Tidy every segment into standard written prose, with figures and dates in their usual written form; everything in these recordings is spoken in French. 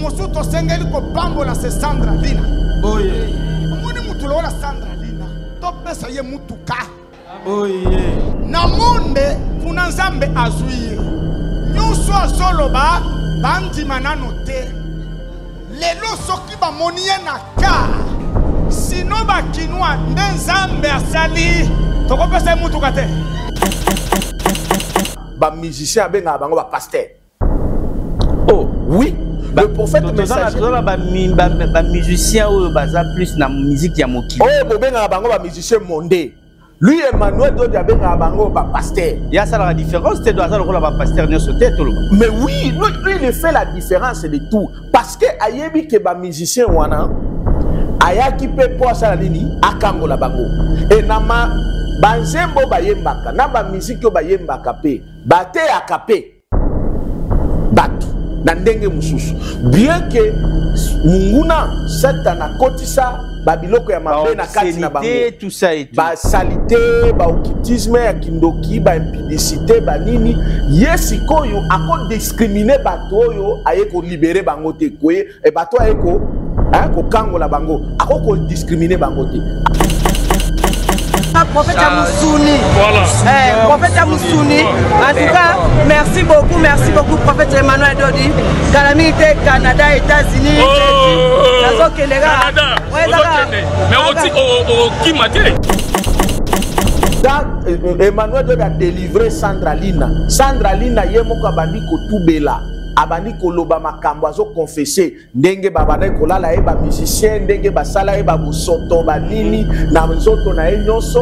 mosuto sengeli ko bambola se Sandra Lina. Oye. Omoni mutu lola Sandra Lina. To pesa ye mutuka. Oye. Na monde kuna nzambe azuye. Nyuso azolo bandi manano te. Lelo soki ba moniye na ka. Sino ba kinwa nde nzambe asali. Toko pesa ye mutuka te. Ba musicien benga bango ba pasteur. Oh, oui. Le prophète messager. Ba musicien ou baza plus na musique ya mokili. Oh, benga bango ba musicien mondé. Lui Emmanuel Dodi benga bango ba pasteur. Il y a ça la différence, tu dois ça le ba pasteur nyoso te to. Mais oui, lui il fait la différence de tout parce que ayebi ke ba musicien wana ayaki pe po ça la nini akangola bango. Et nama banzembo bayembaka na ba musique yo bayembaka pe bate akape batu na ndenge mususu bien que munguna satana kotisa babiloko ya mabe na kati na bango tout ça et tout ba salité ba occultisme ya kindoki ba impudicité ba nini yesikoyo ako discriminer bato oyo ayeko libérer bango te koye e bato ayeko ko kangola bango ako ko discriminer bango te. Prophète Amoussouni. Voilà. Prophète Amoussouni. En tout cas, merci beaucoup, prophète Emmanuel Dodi. Calamité, Canada, États-Unis. Canada. Mais au qui m'a dit? Emmanuel Dodi a délivré Sandra Lina. Sandra Lina, Yemoka Bandiko Toubela. Abandi koloba makambo azo confesser ndenge babana kolala eba musicien ndenge basala eba bosoto banini na nzoto na nyonso.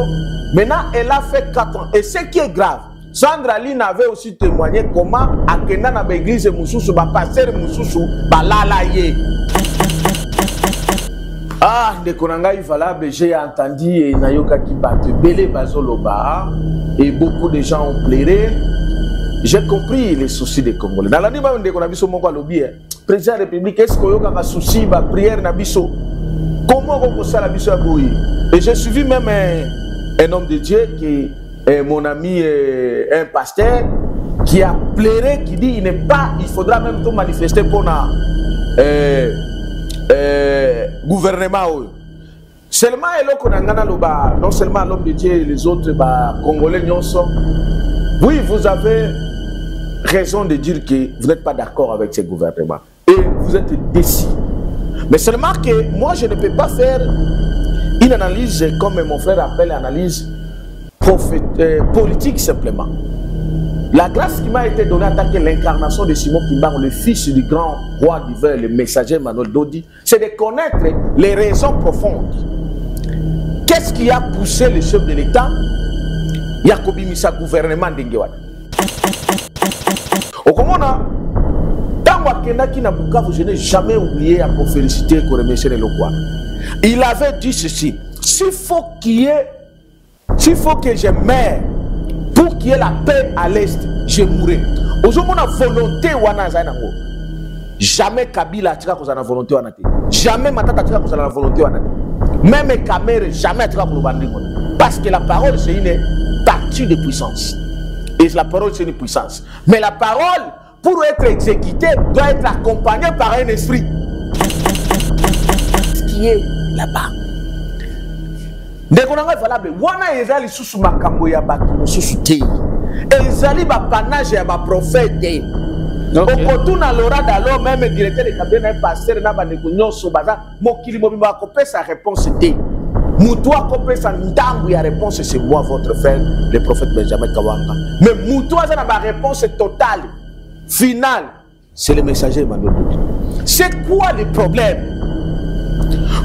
Maintenant elle a fait 4 ans et ce qui est grave, Sandra Lina avait aussi témoigné comment akenda na l'église mususu ba pasteur mususu balala ye. Ah, de konanga valable, j'ai entendu et nayoka ki batu belé bazoloba et beaucoup de gens ont pleuré. J'ai compris les soucis des Congolais. Dans l'année où on a vu ce mot à l'objet, président de la République, est-ce qu'il y a un souci, une prière, na biso? Comment on peut faire la biso à Boui? Et j'ai suivi même un homme de Dieu qui est mon ami, un pasteur, qui a pleuré, qui dit il faudra même tout manifester pour le gouvernement. Seulement, non seulement l'homme de Dieu et les autres Congolais, oui, vous avez raison de dire que vous n'êtes pas d'accord avec ce gouvernement et vous êtes déçus. Mais seulement que moi, je ne peux pas faire une analyse, comme mon frère appelle l'analyse politique simplement. La grâce qui m'a été donnée en tant que l'incarnation de Simon Kimbangu, le fils du grand roi d'hiver, le messager Emmanuel Dodi, c'est de connaître les raisons profondes. Qu'est-ce qui a poussé le chef de l'État Yakobi Misa gouvernement d'Ingewana. Au Komona, dans Wakendaki na Bukavu, je n'ai jamais oublié à féliciter et remercier les Lokwa. Il avait dit ceci: s'il faut que je meure pour qu'il y ait la paix à l'Est, je mourrai. Aujourd'hui, on a volonté wana zainango. Jamais Kabila tika ko na volonté wana te. Jamais Matata tika ko na volonté wana te. Même Kamere jamais tika ko bandingo. Parce que la parole c'est une partie de puissance. Et la parole c'est une puissance. Mais la parole, pour être exécutée, doit être accompagnée par un esprit. Ce qui est là-bas. Ndekonanga valable. Wana ezali susu makambo ya batu susu te. Ezali ba panage ya ba prophète. Okotuna lora dalo même directeur de cabinet un pasteur na ba nekonyoso baza mokili mobimba kopesa réponse te. Moutoua kopesa ndambu ya réponse c'est moi votre frère le prophète Benjamin Kawanga. Mais Moutoua ça na ba réponse totale finale c'est le messager Emmanuel Dodi. C'est quoi le problème?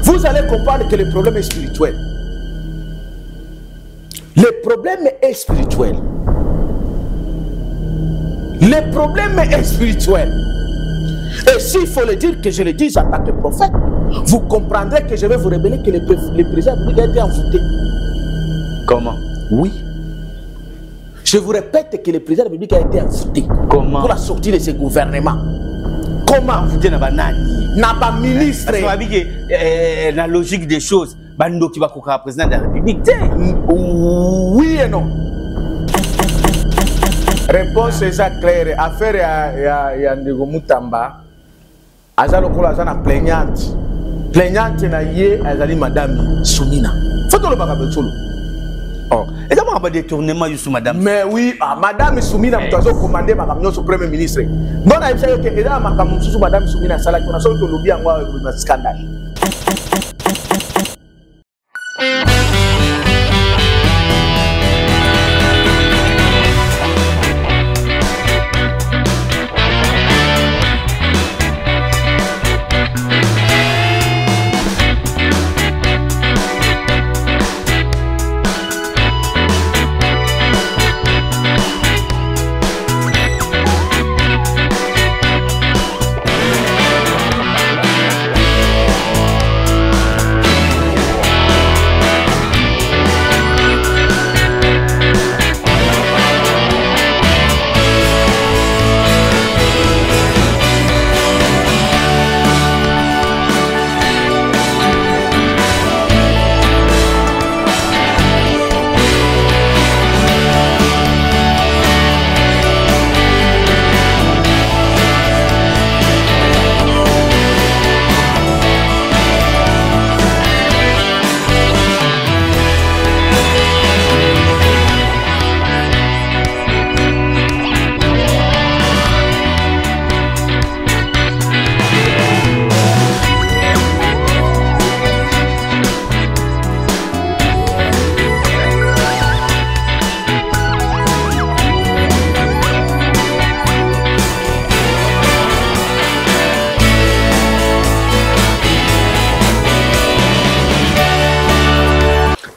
Vous allez comprendre que le problème est spirituel. Le problème est spirituel. Le problème est spirituel. Et s'il faut le dire, que je le dise en tant que prophète, vous comprendrez que je vais vous révéler que le président a été envoûté. Comment? Oui. Je vous répète que le président de la République a été envoûté. Comment? Pour la sortie de ce gouvernement. Comment? Envoûté n'a pas ministre. La logique des choses. Bando qui va courir président de la République. Oui et non. Réponse est claire. Affaire ya Ndego Mutamba. aza lokola aza na plaignante na ye azali madame Soumina foto le baka solo. Oh, et d'abord un détournement sous madame. Mais oui, madame Soumina mutazo commandé madame au premier ministre. Bon a dit que eda makamu sous madame Soumina sala kuna so to lobby ngwa na scandale.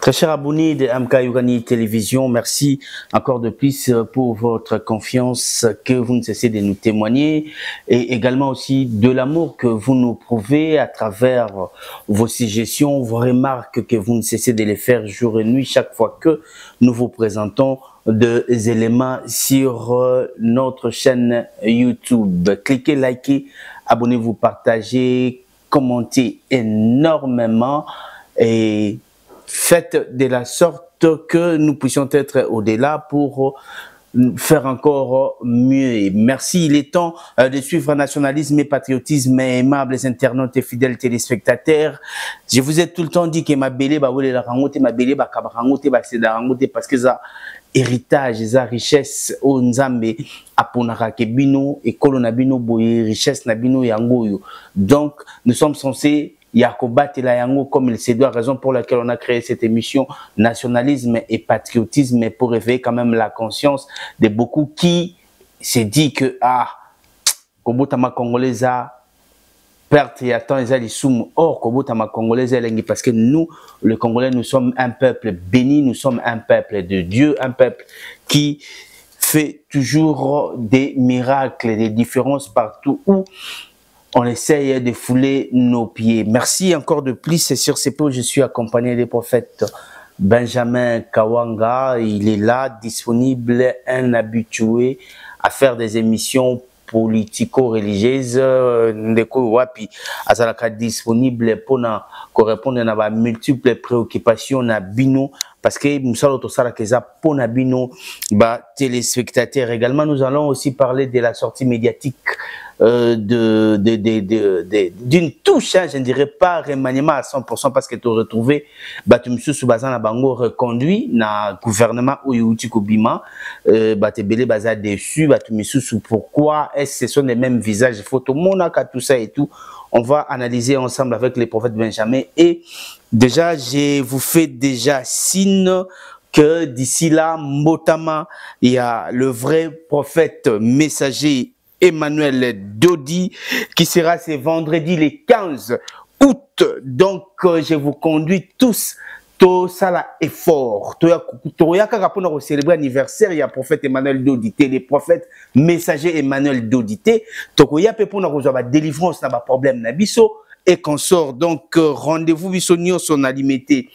Très cher abonné de MK Yougani Télévision, merci encore de plus pour votre confiance que vous ne cessez de nous témoigner et également aussi de l'amour que vous nous prouvez à travers vos suggestions, vos remarques que vous ne cessez de les faire jour et nuit chaque fois que nous vous présentons des éléments sur notre chaîne YouTube. Cliquez, likez, abonnez-vous, partagez, commentez énormément et faites de la sorte que nous puissions être au-delà pour faire encore mieux. Et merci, il est temps de suivre nationalisme et patriotisme, aimables internautes et fidèles téléspectateurs. Je vous ai tout le temps dit que ma belle la rangote, ma belle kabarangote, c'est la rangote parce que ça héritage, ça richesse au nzambe aponaka ke bino et kolonabino boye richesse nabino yangoyo. Donc nous sommes censés Yakobat et la Yango comme il se doit, raison pour laquelle on a créé cette émission nationalisme et patriotisme pour réveiller quand même la conscience de beaucoup qui se dit que Kobotama Congolaise perte et attend les alisum or Kobotama Congolaise parce que nous les Congolais nous sommes un peuple béni, nous sommes un peuple de Dieu, un peuple qui fait toujours des miracles, des différences partout où on essaye de fouler nos pieds. Merci encore de plus. Et sur ces pots, je suis accompagné des prophètes Benjamin Kawanga. Il est là, disponible, un habitué à faire des émissions politico-religieuses. Ndeko wapi azalaka disponible pour répondre à multiples préoccupations na bino parce que nous allons tout ça keza pour na bino téléspectateurs également. Nous allons aussi parler de la sortie médiatique d'une touche, hein, je ne dirais pas remaniement à 100% parce que tu as retrouvé Batumsu Soubazan Bango reconduit na gouvernement Oyuti Kobima, Batebele Baza déçu, Batumsu pourquoi est-ce que ce sont les mêmes visages, photo monaka tout ça et tout. On va analyser ensemble avec les prophètes Benjamin et déjà je vous fais déjà signe que d'ici là, Mbotama, il y a le vrai prophète messager Emmanuel Dodi qui sera ce vendredi le 15 août. Donc je vous conduis tous tout ça là effort. Toya kaka pour nous célébrer l'anniversaire il y a prophète Emmanuel Dodité, les prophètes messagers Emmanuel Dodité. Toya pe pour nous recevoir délivrance na ba problème na biso et qu'on sort. Donc rendez-vous biso son alimité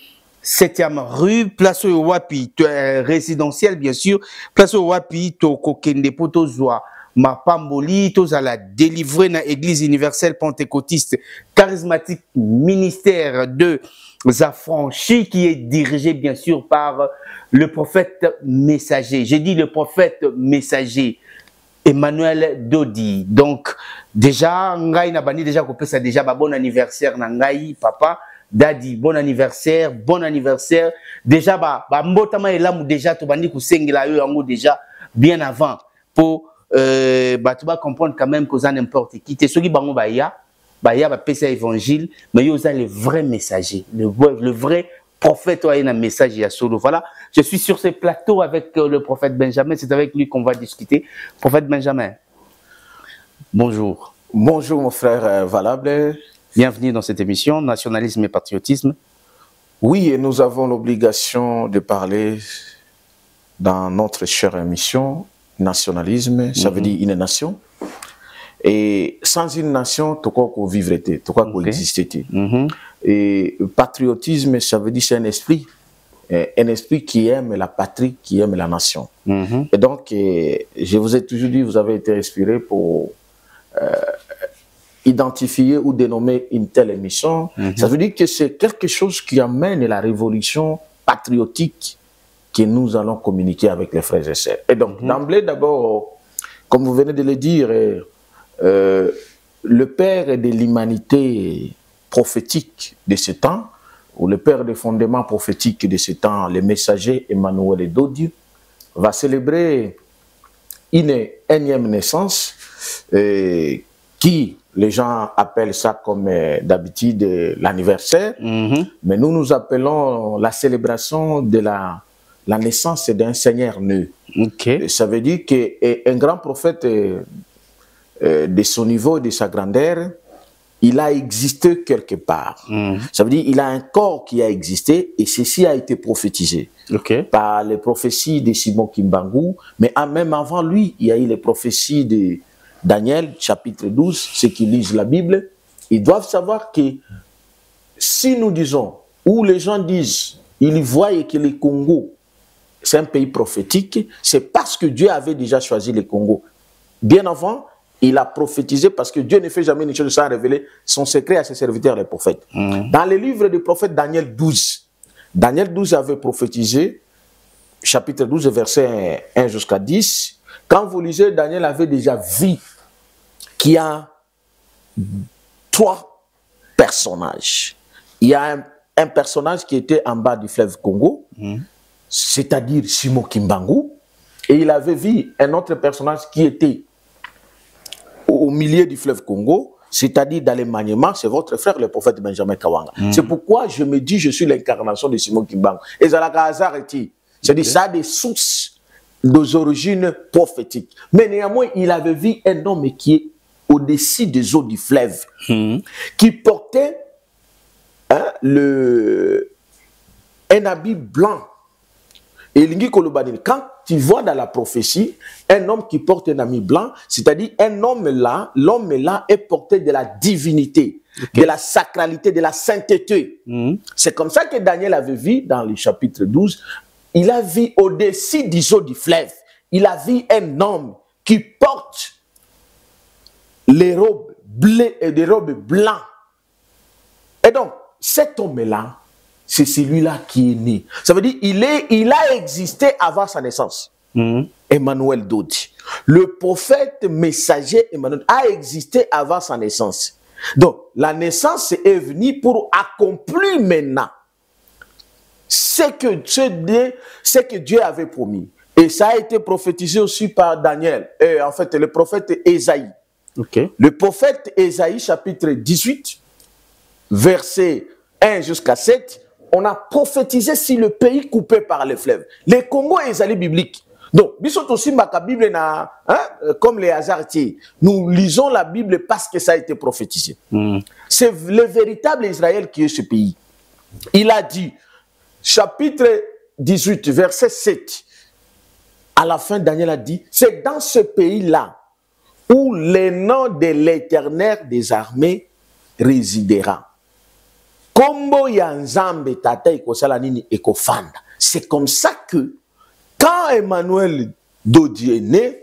7e rue, place au Wapi, résidentiel bien sûr, place au Wapi, to kokende poto zoa ma pamboli, tous à la délivrer dans l'église universelle pentecôtiste charismatique ministère de affranchis qui est dirigé bien sûr par le prophète messager. J'ai dit le prophète messager. Emmanuel Dodi. Donc, déjà, Ngai Nabani, déjà, ça déjà, bon anniversaire, Ngai, papa, Dadi, bon anniversaire, bon anniversaire. Déjà, mbotama et là, déjà, tu bandi kusengela yo, déjà, bien avant, pour, tu vas comprendre quand même que ça n'importe qui. T'es celui bango baya pesa évangile, mais yo, ça, le vrai messager, le vrai prophète, a un message, il y a solo. Voilà, je suis sur ce plateau avec le prophète Benjamin. C'est avec lui qu'on va discuter. Prophète Benjamin, bonjour. Bonjour mon frère Valable. Bienvenue dans cette émission, Nationalisme et Patriotisme. Oui, et nous avons l'obligation de parler dans notre chère émission, Nationalisme, ça veut dire une nation. Et sans une nation, tu crois qu'on vivrait, tu crois qu'on existait. Et patriotisme, ça veut dire c'est un esprit qui aime la patrie, qui aime la nation. Et donc, je vous ai toujours dit, vous avez été inspiré pour identifier ou dénommer une telle émission. Ça veut dire que c'est quelque chose qui amène la révolution patriotique que nous allons communiquer avec les frères et sœurs. Et donc, d'emblée, d'abord, comme vous venez de le dire, le père de l'humanité prophétique de ce temps, ou le père des fondements prophétiques de ce temps, le messager Emmanuel Dodi, va célébrer une énième naissance qui, les gens appellent ça comme d'habitude l'anniversaire, mais nous appelons la célébration de la naissance d'un Seigneur né. Ça veut dire qu'un grand prophète de son niveau et de sa grandeur, il a existé quelque part. Ça veut dire qu'il a un corps qui a existé et ceci a été prophétisé par les prophéties de Simon Kimbangu, mais même avant lui, il y a eu les prophéties de Daniel, chapitre 12, ceux qui lisent la Bible, ils doivent savoir que si nous disons, ou les gens disent, ils voient que le Congo, c'est un pays prophétique, c'est parce que Dieu avait déjà choisi le Congo. Bien avant, il a prophétisé parce que Dieu ne fait jamais une chose sans révéler son secret à ses serviteurs, les prophètes. Dans le livre du prophète Daniel 12, Daniel 12 avait prophétisé, chapitre 12, verset 1 jusqu'à 10. Quand vous lisez, Daniel avait déjà vu qu'il y a 3 personnages. Il y a un personnage qui était en bas du fleuve Congo, c'est-à-dire Simon Kimbangu, et il avait vu un autre personnage qui était au milieu du fleuve Congo, c'est-à-dire dans les maniements, c'est votre frère, le prophète Benjamin Kawanga. C'est pourquoi je me dis, je suis l'incarnation de Simon Kimbangu. Et c'est-à-dire ça a des sources, des origines prophétiques. Mais néanmoins, il avait vu un homme qui est au-dessus des eaux du fleuve, qui portait un habit blanc. Et quand tu vois dans la prophétie un homme qui porte un habit blanc, c'est-à-dire un homme là, l'homme là est porté de la divinité, de la sacralité, de la sainteté. C'est comme ça que Daniel avait vu dans le chapitre 12, il a vu au-dessus des eaux du fleuve, il a vu un homme qui porte les robes bleues et des robes blancs. Et donc, cet homme-là, c'est celui-là qui est né. Ça veut dire il a existé avant sa naissance. Emmanuel Dodi. Le prophète messager Emmanuel a existé avant sa naissance. Donc, la naissance est venue pour accomplir maintenant ce que Dieu avait promis. Et ça a été prophétisé aussi par Daniel. Et en fait, le prophète Ésaïe. Le prophète Ésaïe, chapitre 18, verset 1 jusqu'à 7, on a prophétisé sur le pays coupé par les fleuves. Le Congo est Ésaïe biblique. Donc, aussi ma Bible, comme les hasardiers, nous lisons la Bible parce que ça a été prophétisé. C'est le véritable Israël qui est ce pays. Il a dit, chapitre 18, verset 7, à la fin, Daniel a dit, c'est dans ce pays-là où le nom de l'Éternel des armées résidera. C'est comme ça que quand Emmanuel Dodi est né,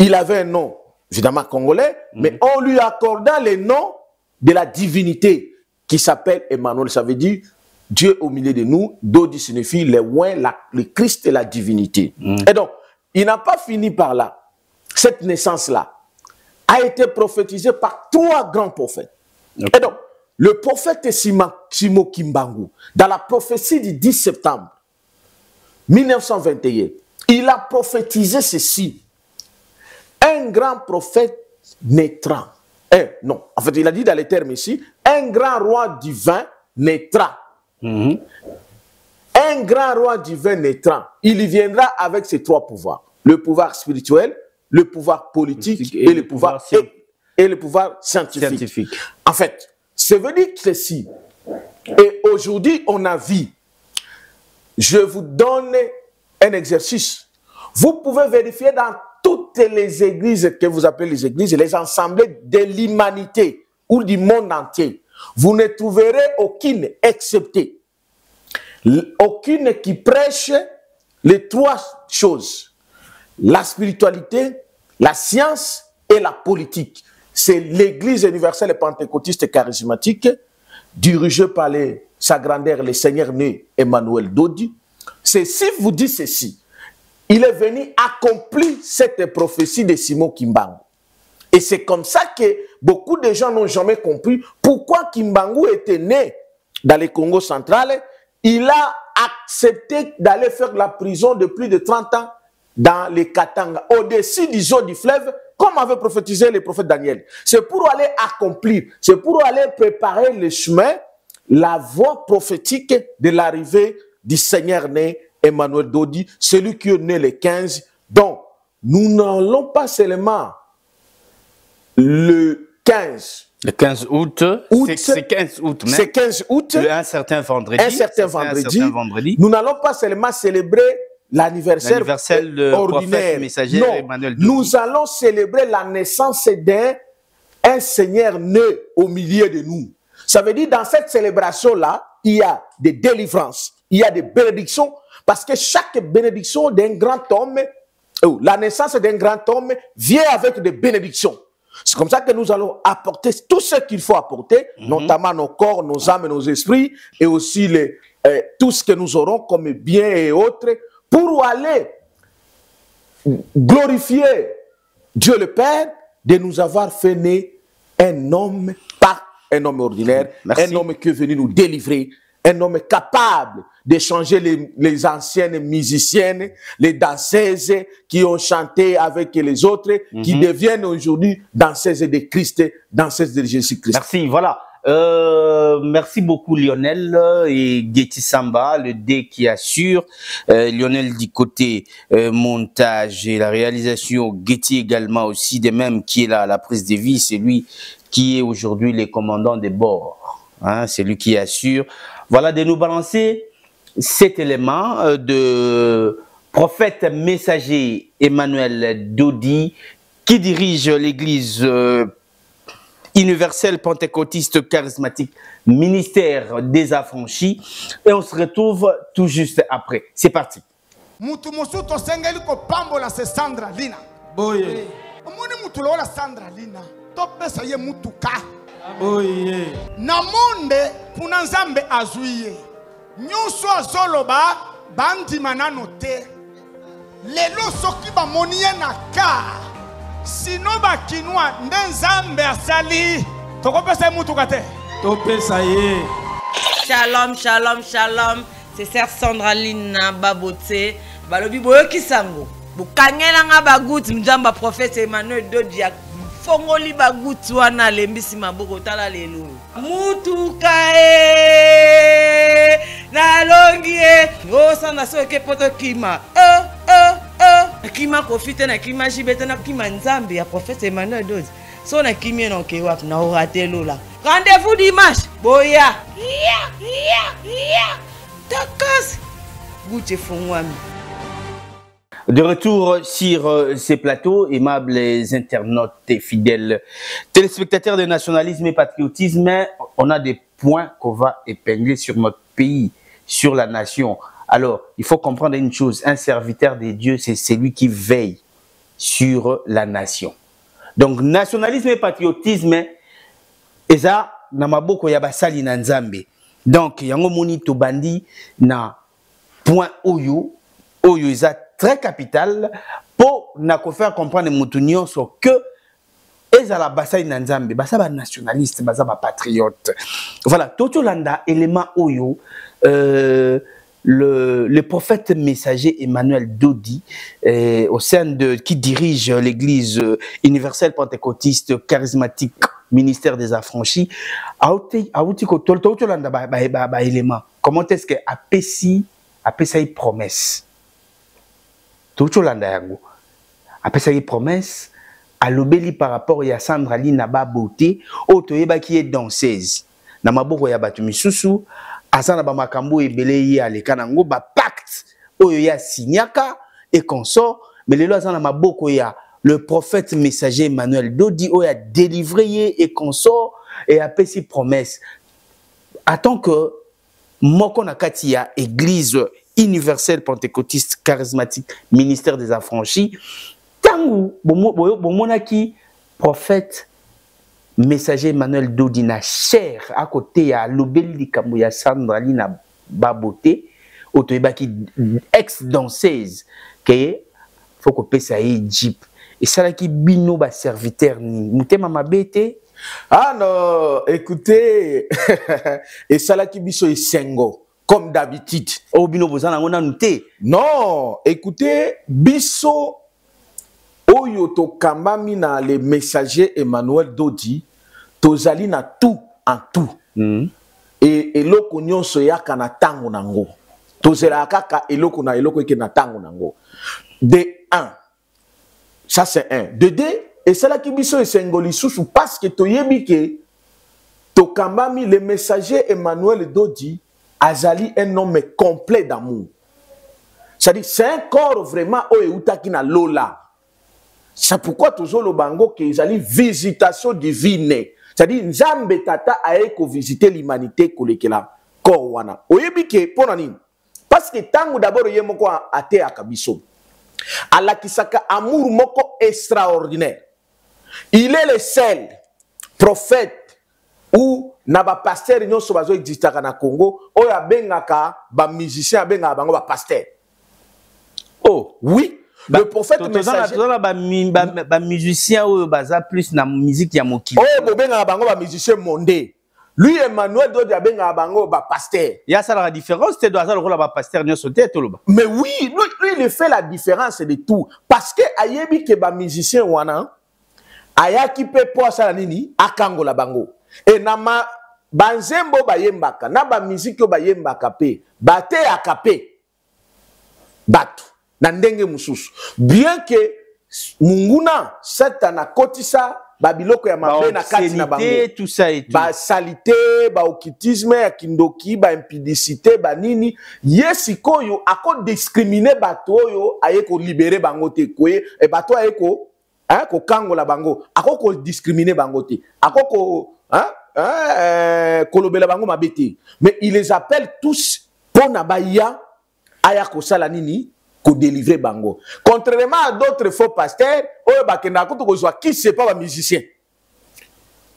il avait un nom, évidemment congolais, mais on lui accorda le nom de la divinité qui s'appelle Emmanuel. Ça veut dire Dieu au milieu de nous. Dodi signifie le Christ et la divinité. Et donc, il n'a pas fini par là. cette naissance-là a été prophétisée par 3 grands prophètes. Okay. Et donc, le prophète Simo Kimbangu, dans la prophétie du 10 septembre 1921, il a prophétisé ceci. Un grand prophète naîtra. Non, en fait, il a dit dans les termes ici, un grand roi divin naîtra. Un grand roi divin naîtra. Il viendra avec ses 3 pouvoirs. Le pouvoir spirituel, le pouvoir politique et le pouvoir scientifique. En fait, ça veut dire ceci. Et aujourd'hui, on a vu. Je vous donne un exercice. Vous pouvez vérifier dans toutes les églises que vous appelez les églises, les assemblées de l'humanité ou du monde entier. Vous ne trouverez aucune, excepté aucune qui prêche les 3 choses. La spiritualité, la science et la politique. C'est l'église universelle et pentecôtiste charismatique, dirigée par sa grandeur, le Seigneur né Emmanuel Dodi. Ceci vous dit ceci. Il est venu accomplir cette prophétie de Simon Kimbangu. Et c'est comme ça que beaucoup de gens n'ont jamais compris pourquoi Kimbangu était né dans le Congo central. Il a accepté d'aller faire la prison de plus de 30 ans dans les Katanga, au-dessus du eau du fleuve, comme avait prophétisé le prophète Daniel. C'est pour aller accomplir, c'est pour aller préparer le chemin, la voie prophétique de l'arrivée du Seigneur né Emmanuel Dodi, celui qui est né le 15. Donc, nous n'allons pas seulement le 15. Le 15 août, c'est 15 août. C'est 15 août. Un certain vendredi. Nous n'allons pas seulement célébrer l'anniversaire ordinaire. Non, nous allons célébrer la naissance d'un Seigneur né au milieu de nous. Ça veut dire dans cette célébration-là, il y a des délivrances, il y a des bénédictions, parce que chaque bénédiction d'un grand homme, la naissance d'un grand homme vient avec des bénédictions. C'est comme ça que nous allons apporter tout ce qu'il faut apporter, notamment nos corps, nos âmes et nos esprits, et aussi tout ce que nous aurons comme biens et autres, pour aller glorifier Dieu le Père de nous avoir fait naître un homme, pas un homme ordinaire, un homme qui est venu nous délivrer, un homme capable de changer les anciennes musiciennes, les danseuses qui ont chanté avec les autres, qui deviennent aujourd'hui danseuses de Christ, danseuses de Jésus-Christ. Merci, voilà. Merci beaucoup Lionel et Getty Samba, le D qui assure. Lionel du côté montage et la réalisation, Getty également aussi, de même qui est là à la prise de vie, c'est lui qui est aujourd'hui le commandant des bords. Hein, c'est lui qui assure. Voilà, de nous balancer cet élément de prophète messager Emmanuel Dodi qui dirige l'église universelle pentecôtiste charismatique ministère des affranchis, et on se retrouve tout juste après. C'est parti. Mutu musuto sengeli ko pambola se Sandra Lina. Boye. Omoni mutu lola Sandra Lina. Topesa ye mutuka. Boye. Na monde kuna nzambe azuiye. Nyuso azoloba bandi manano te. Lelo soki ba moniye na ka. Sino ba kinwa nde nzambe asali. Tokopesa ye mutuka te. Topesa ye. Shalom, shalom, shalom. C'est Sœur Sandra Lina Babote. Balobi boyo kisango. Bukangela nga baguti mjamba prophète Emmanuel Dodi fongoli baguti wana lembisi maboko tala lelo. Mutuka na longi o sanda so ke poto kima. Kima kofite na kima jibete na kima nzambe ya prophète Emmanuel Dodi. So na kimie no ke wap na orate lola. Rendez-vous dimanche. Boya. Takas. Goutte fongwami. De retour sur ces plateaux, aimables internautes et fidèles téléspectateurs de nationalisme et patriotisme, on a des points qu'on va épingler sur notre pays, sur la nation. Alors, il faut comprendre une chose, un serviteur de Dieu, c'est celui qui veille sur la nation. Donc, nationalisme et patriotisme, et ça, namaboko yabasali na nzambe. Donc, yango moni tobandi na point oyo eza très capital pour na ko faire comprendre mutunyo so que ezala basai na nzambe basa ba nationaliste basa ba patriote. Voilà, toto landa élément oyo le prophète messager Emmanuel Dodi au sein de qui dirige l'église universelle pentecôtiste charismatique ministère des affranchis auti ko toto landa ba élément. Comment est-ce que apesi promesse toto landa yango apesi promesse à l'obéli par rapport à Sandra Lina ba beauté otoyeba qui est danseuse na maboko ya batu misusu asana ba makambo ebele ya lekanango ba pacte oyo ya signaka et consort mais lelo asana maboko ya le prophète messager Emmanuel Dodi oyo a délivré et consort et a fait promesse attend que moko na kati ya église universelle pentecôtiste charismatique ministère des affranchis tangu bomonaki prophète messager Emmanuel Dodi na cher à côté ya lobeli likambo ya Sandra Lina baboté otoyebaki ex danseuse que faut que pesa Egypte et ça qui bino ba serviteur ni mutema mabete ah non écoutez et ça qui biso esengo comme d'habitude o bino bozana ngona nuté non écoutez biso oyo to kambami na le messager Emmanuel Dodi tozali na tout en tout et eloko nyonso yaka na tango nango tozela kaka eloko na eloko eke na tango nango de 1 ça c'est 1 de 2 et cela qui biso esengoli susu parce que toyebi ke to kambami le messager Emmanuel Dodi azali un homme complet d'amour, c'est-à-dire c'est un corps vraiment oyo utaki na lola. C'est pourquoi toujours le bango qu'ils allaient visitation divine. C'est-à-dire Nzambe tata aeko visiter l'humanité kolekela korwana. Oyebi ke ponani. Parce que tango d'abord yemoko ate akabiso. Alakisaka amour moko extraordinaire. Il est le seul prophète ou na ba pasteur nyonso bazo existaka na Congo oyo abengaka ba musicien abengaka bango ba pasteur. Oh, oui. Le prophète messager ba musicien ou baza plus na musique ya mokili. Oh bobenga bango ba musicien mondé. Lui Emmanuel Dodi abenga bango ba pasteur. Il y a ça la différence, c'est doit ça le rôle ba pasteur nyo sauté tout le bas. Mais oui, lui il fait la différence de tout parce que ayebi ke ba musicien wana ayaki pe po ça nini akangola bango. Et na ma banzembo ba yembaka na ba musique ba yembaka pe bate akape batu. Bien que Munguna Satana kotisa babiloko ya mabe na kati na bango tout ça et tout ba salité ba okitisme ya kindoki ba impudicité ba nini yesikoyo ako discriminer bato oyo ayeko libérer bango te koye e bato ayeko ko kangola bango ako ko discriminer bango te ako ko kolobela bango mabete mais il les appelle tous pona baya aya ko sala nini ko délivrer bango. Contrairement à d'autres faux pasteurs, qui c'est pas un musicien.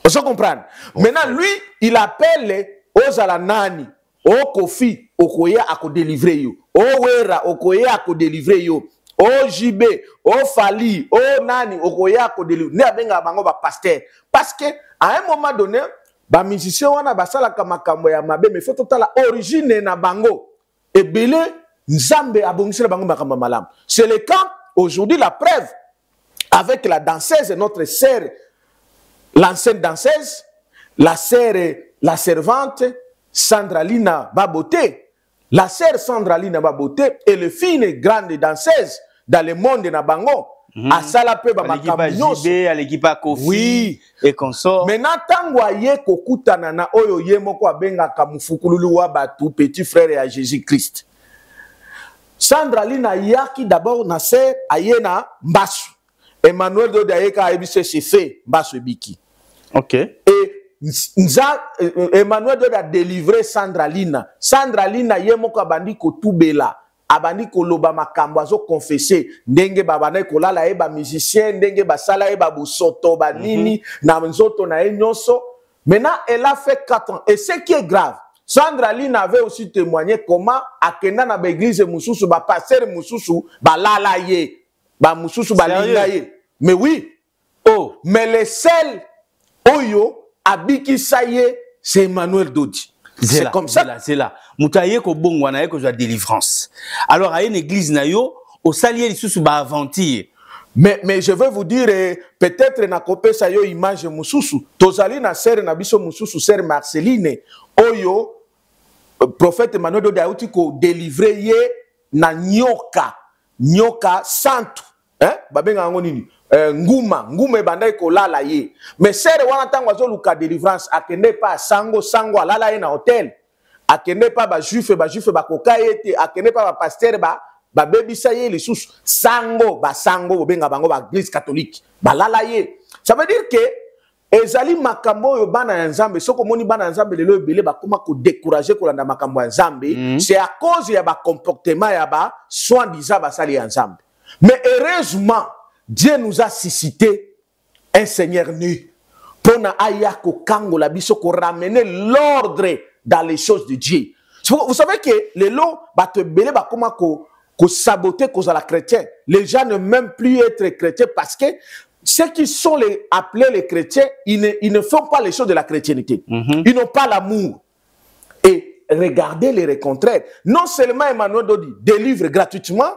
On se comprend. Maintenant, lui, il appelle aux alanani, au kofi, au koya à ko délivrer yo, au wera, au koya à ko délivrer yo, au JB, au fali, au nani, au koya à ko délivrer. Ne abenga bango ba pasteur. Parce que à un moment donné, ba musicien wana basala kamakambo ya mabe, mais faut totala origine na bango. Et belé Nzambe abongisela bango makamba malam. C'est le cas aujourd'hui, la preuve avec la danseuse, notre sœur, l'ancienne danseuse, la sœur, la servante Sandra Lina Baboté. La sœur Sandra Lina Baboté est le fille grande danseuse dans le monde de Nabango. À Salapé, à l'équipe à Kofi, oui, et consort. Maintenant, tango aye kokuta nana oyo yemoko abenga kamufukululu wa batu petit frère à Jésus-Christ. Sandra Lina yaki d'abord na sœur ayena Mbasu. Emmanuel Dodi ayeka ayebise chefe Mbasu biki. OK. Et Emmanuel Dodi a délivré Sandra Lina. Sandra Lina yemoko abandi ko tubela. Abandi ko loba makambo azo confesser ndenge babana ko lala eba musicien ndenge basala eba busoto ba nini na nzoto na nyonso. Maintenant elle a fait 4 ans et ce qui est grave, Sandra Lina avait aussi témoigné comment akenda na l'église mususu ba passer mususu ba lala ye ba mususu balinga ye. Mais oui. Oh, mais le seul oyo abiki saye c'est Emmanuel Dodi. C'est comme ça. C'est là. Moutaye ko bongwana ye ko za délivrance. Alors à une église na yo au salier lisusu ba aventure. Mais je veux vous dire, peut-être na kopé sa yo image mususu. Tozali na sœur na biso mususu, sœur Marceline. Oyo, prophète Emmanuel Dodi a outi ko délivrer ye na nyoka. Nyoka santu. Hein? Babenga yango nini? Nguma bandai ko lala ye. Mais sœur wana tango azo luka délivrance akende pa sango alala ye na hôtel. Akende pa ba juif ba koka yete, akende pa ba pasteur ba bebisa ye les sous sango benga bango ba église catholique balala ye. Ça veut dire que ezali makambo yo bana nzambe soko moni bana nzambe lelo ebele bakoma ko décourager ko landa makambo ya nzambe, c'est à cause ya ba comportement ya ba soi-disant basali ya nzambe. Mais heureusement Dieu nous a suscité un Seigneur nu pour na aya ko kango la biso ko ramener l'ordre dans les choses de Dieu. Vous savez que les lots te belé bakoma ko saboter cause à la chrétien. Les gens ne même plus être chrétiens parce que ceux qui sont appelés les chrétiens, ils ne font pas les choses de la chrétienté. Ils n'ont pas l'amour. Et regardez les contraires. Non seulement Emmanuel Dodi délivre gratuitement,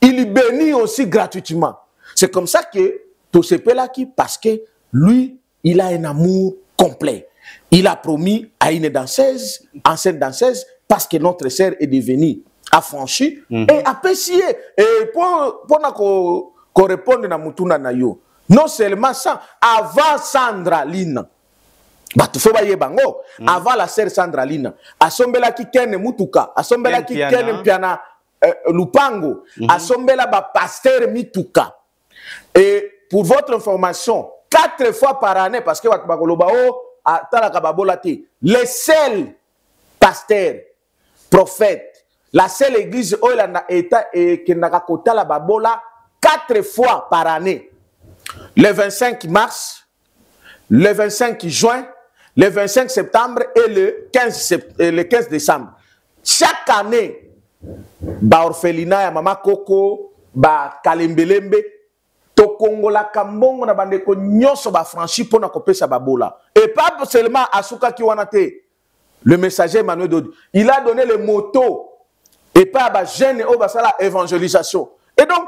il bénit aussi gratuitement. C'est comme ça que Tosepelaki, parce que lui, il a un amour complet. Il a promis à une danseuse, ancienne danseuse, parce que notre sœur est devenue affranchi et apprécié. Et pour répondre à Mutuna Nayo, non seulement ça, avant Sandra Lina, avant la sœur Sandra Lina, Asombela qui kenne Mutuka, Asombela qui kenne Piana Lupango, Asombela ba pasteur Mituka. Et pour votre information, 4 fois par année, parce que les seuls pasteurs, prophètes, la seule église où il a été qui n'a pas la babola 4 fois par année. Le 25 mars, le 25 juin, le 25 septembre et le 15 décembre. Chaque année, ba orphelinat ya mama Koko, ba Kalembelembe, to Kongola Kambongo na bandeko nyonso ba franchi pona kopesa babola. Et pas seulement Asuka Kiwanate, le messager Emmanuel Dodi, il a donné les motos et pas à jeune au basala évangélisation. Et donc,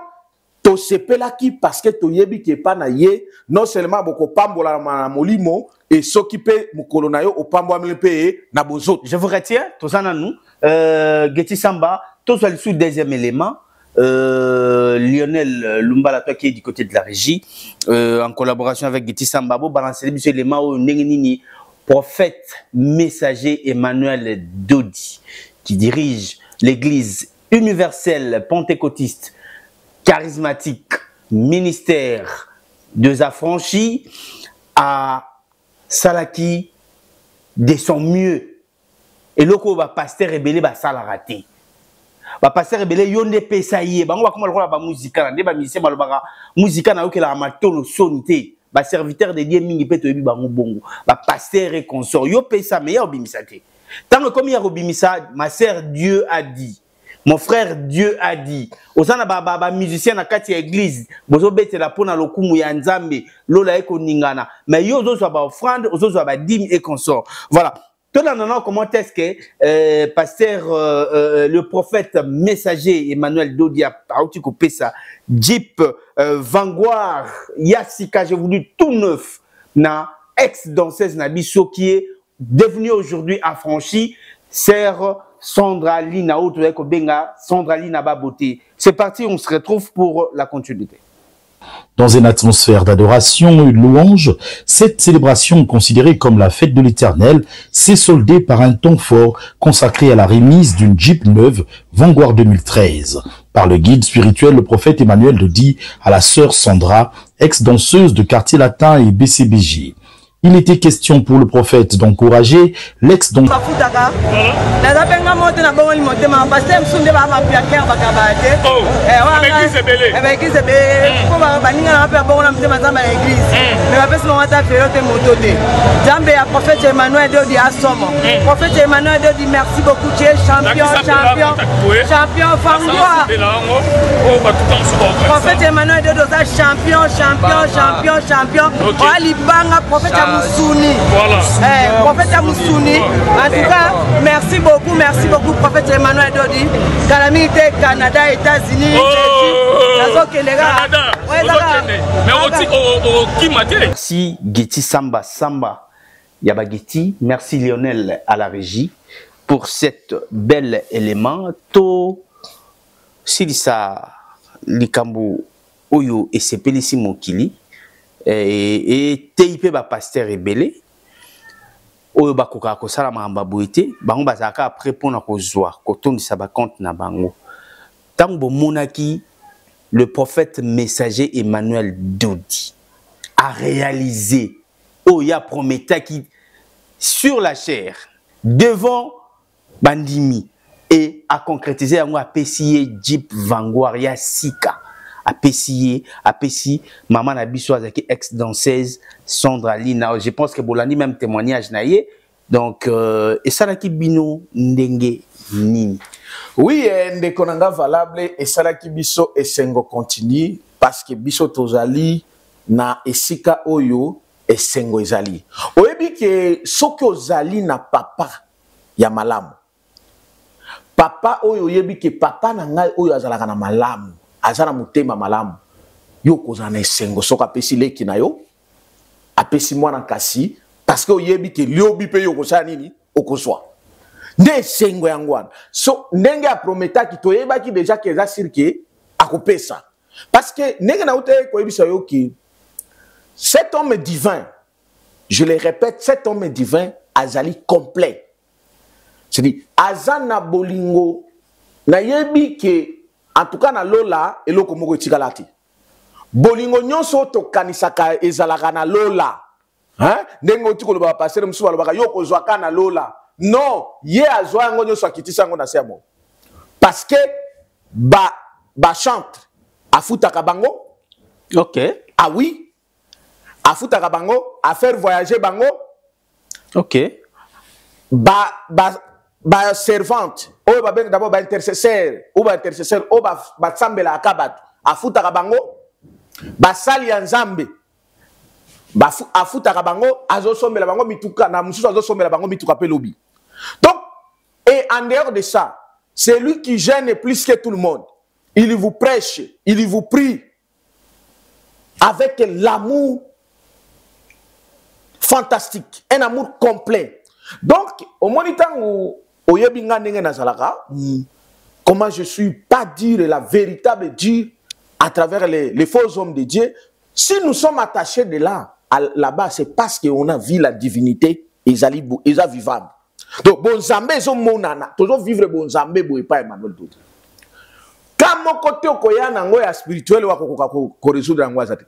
to sepelaki parce que to yebi ki pa na ye, non seulement boko pambola na molimo et s'occuper mukolo na yo o pambo amlepe na bozot. Je vous retiens, to sana nous, Geti Samba, to soit le deuxième élément, Lionel Lumbala, toi qui est du côté de la régie, en collaboration avec Geti Samba, bo balancer les éléments au Nengenini, prophète messager Emmanuel Dodi, qui dirige l'église universelle pentecôtiste charismatique ministère des affranchis à Salaki de son mieux. Et loko ba pasteur rebelle ba salaraté. Ba pasteur rebelle yonde pesaye ba ngwa koma lokola ba musika na ba musicien balobaka musika na okela matolo sonité ba serviteur de Dieu mingi peto yebi ba ngobongo ba pasteur et consort yo pesa meilleur obimisate. Tant comme il y a obimisa, ma sœur Dieu a dit. Mon frère Dieu a dit. Osana baba musicien na kati ya église, bozo bete la pona lokumu ya nzambe, lola eko ningana. Mais yo zo so ba offrande, ozo so ba dîme et consort. Voilà. Tout le monde comment est-ce que pasteur le prophète messager Emmanuel Dodi a coupé ça Jeep Vanguard Yassika, je vous dis tout neuf na ex-danseuse na biso qui est devenu aujourd'hui affranchi, sœur Sandra Lina Benga, Sandra Lina Baboté. C'est parti, on se retrouve pour la continuité. Dans une atmosphère d'adoration et de louange, cette célébration considérée comme la fête de l'Éternel s'est soldée par un temps fort consacré à la remise d'une Jeep neuve Vanguard 2013 par le guide spirituel, le prophète Emmanuel Dodi, à la sœur Sandra, ex-danseuse de Quartier Latin et BCBJ. Il était question pour le prophète d'encourager l'ex donc prophète Emmanuel Dodi Assomo. Prophète Emmanuel Dodi, merci beaucoup, tu es champion, champion Fangois. Prophète Emmanuel Dodi, champion. Alibanga, prophète Amoussouni. Prophète Amoussouni. En tout cas, merci beaucoup, prophète Emmanuel Dodi. Calamité, Canada, États-Unis. Merci Getty Samba. Yabageti, merci Lionel à la régie pour cet bel élément. To Silisa Likambo Oyo et Sepelisi Mokili et TIP ba pasteur rebelle Oyo bakoka ko sala mamba boité bango bazaka après pona ko zwa ko tondisa ba compte na bango. Tango monaki le prophète messager Emmanuel Dodi a réalisé Oya Prometa qui sur la chair devant Bandimi et a concrétisé un APCI Jeep Vanguard ya Sika APCI maman Nabiso Azaki ex danseuse Sandra Lina. Je pense que Bolani même témoignage naie donc et ça la bino ndenge nini. Oui, ndeko nanga valable et ça la biso et sengo continue parce que biso tozali na esika oyo esengo ezali. Oyebi ke soki ozali na papa ya malamu. Papa oyo oyebi ke papa na ngai oyo azalaka na malamu, azala mutema malamu. Yo kozala na esengo soki apesi leki na yo, apesi mwana kasi parce que oyebi ke liobi pe yo kosala nini okozwa. Nde esengo yango wana. So ndenge ya prometaki toyebaki deja ke eza sirke akopesa. Parce que ndenge na ute koyebisa yo ki cet homme divin, je le répète, cet homme divin, azali complet. C'est-à-dire, azana bolingo, na yebi ke, en tout cas na lola, eloko moko etikalati. Bolingo nyonso to kanisaka ezalaka na lola. Hein? Nengo tiko loba passer msuba loba yoko zwaka na lola. Non, ye azwa ngo nyonso akitisa ngo na semo. Parce que ba chante afutaka bango. OK. Ah oui. A foutaka bango, à faire voyager bango. OK. Ba servante, ou ba ben d'abord ba intercesseur, ou ba intercesseur, ou ba tsambela akabat. A foutaka bango, ba sali ya nzambe. Ba a foutaka bango, azo sombela bango mituka na mususu azo sombela bango mituka pe lobi. Donc, et en dehors de ça, c'est lui qui gêne plus que tout le monde. Il vous prêche, il vous prie avec l'amour fantastique, un amour complet. Donc, au moniteur où comment je suis pas dire la véritable Dieu à travers les faux hommes de Dieu. Si nous sommes attachés de là-bas, c'est parce qu'on a vu la divinité et ils sont vivables. Donc, bon Zambé, ils sont monana. Toujours vivre bon Zambé, bon pas Emmanuel Dodi. Quand mon côté au koyana ngoya spirituel wa ko résoudre ngwazate.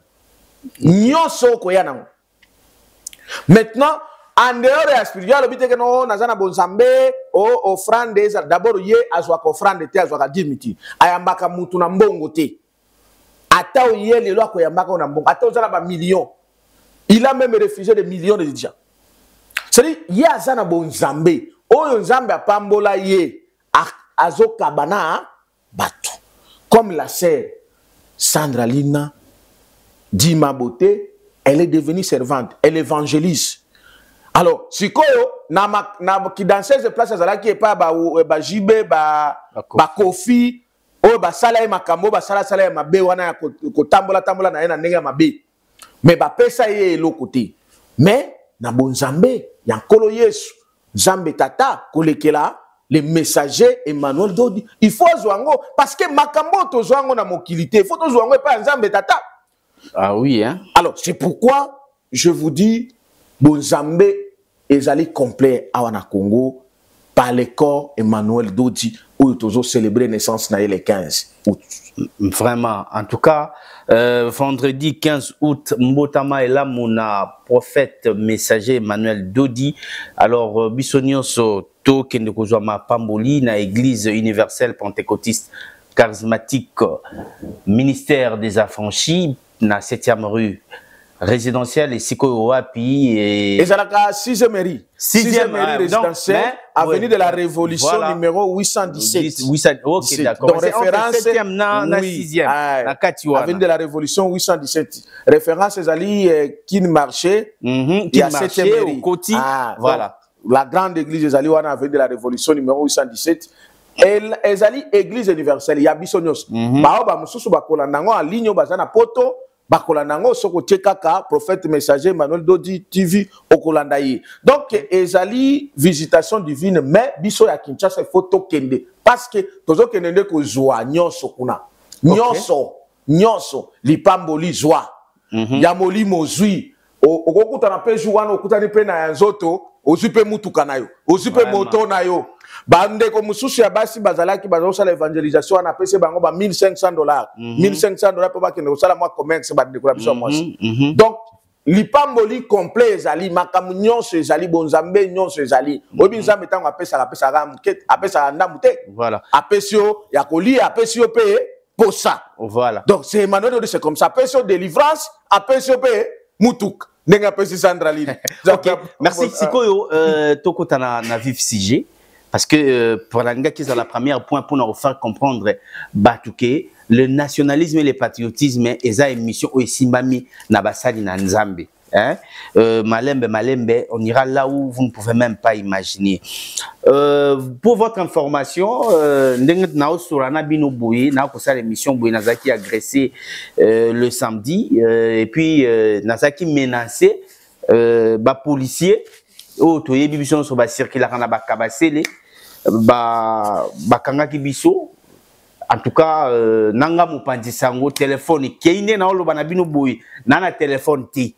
Nyonso koyana. Maintenant, en dehors de la spirituelle, le but est que nous avons bonzambe, offrande, d'abord, yé, azwa offrande, te, azwa dimiti. Ayambaka mutu na mbongo te. Ata yé, les lois koyambaka na mbongo. Ata ozala ba millions. Il a même refusé des millions de gens. C'est-à-dire, yé azana bonzambe. Oyo nzambe a pambola yé, azo kabana, batu. Comme la sœur Sandra Lina, Dima Beauté, elle est devenue servante, elle évangélise. Alors, si koyo na ki danseuse place azala ki pa ba jibe ba kofi o ba sala e makambo ba sala e mabe wana ko tambola na ena ndenge mabe. Mais ba pesa ye lo côté. Mais na bonzambe ya nkolo Yesu, Nzambe tata kolekela les messagers Emmanuel Dodi. Il faut zwango parce que makambo to zwango na mokilité, il faut to zwango pa Nzambe tata. Ah oui, hein. Alors, c'est pourquoi je vous dis, Bonzambe ezali complet awana Congo par le corps Emmanuel Dodi, où ils ont célébré naissance le 15 août. Vraiment, en tout cas, vendredi 15 août, Mbotama est là, mon prophète messager Emmanuel Dodi. Alors, Bissonioso, to kende kozwama pamboli na église universelle pentecôtiste charismatique ministère des affranchis na 7e rue résidentielle et Siko Wapi et la 6e mairie. 6e mairie résidentielle, avenue de la Révolution, voilà. Numéro 817. Ok, d'accord. Donc, référence 7e na 6e. Avenue de la Révolution 817. Référence Ezali qui marchait. Il y a 7e mairie. Voilà. La grande église Ezali wana avenue de la Révolution numéro 817. Et Ezali église universelle. Il y a Bissonios. Baoba mususu bakola nango en ligne bazana poto. Bakolandango soko tchekaka prophète messager Emmanuel Dodi TV okolandayi. Donc ezali visitation divine mais biso ya Kinshasa photo kende parce que tozo kende ko joie nyonso kuna. Nyonso lipamboli joie. Ya molimo zui okokuta na pe juwana okuta ni pe na nzoto ozupe mutuka nayo ozupe moto nayo. Bande ko mususu ya basi bazalaki bazosala évangélisation na pese bango ba $1500 $1500 po bakende kosala mwa commerce bande ko biso mwasi. Donc lipamboli complet ezali makamu nyonso ezali bonzambe nyonso ezali obi nzambe tango apesa ramuke apesa ndamu te. Voilà. Apesio ya kolia apesio pe pour ça. Voilà. Donc c'est Emmanuel Dodi, c'est comme ça apesio délivrance apesio pe mutuk nenga pesi Sandraline. OK, merci Sikoyo tokota na vif sujet. Parce que pour l'anga qui est la première point pour nous faire comprendre Batouké, le nationalisme et le patriotisme est une émission où Simbami Nabasali Nanzambe. Malembe, on ira là où vous ne pouvez même pas imaginer. Pour votre information, Nao Surana Bino Bouye, Nao Kosa l'émission Bouye Nazaki agressé le samedi, et puis Nazaki menacé, policier. Oh, tu es bibison sur ba circuler na ba kabasele ba kanga kibiso en tout cas nanga mupandi sango téléphone keine na oloba na bino boy na téléphone ti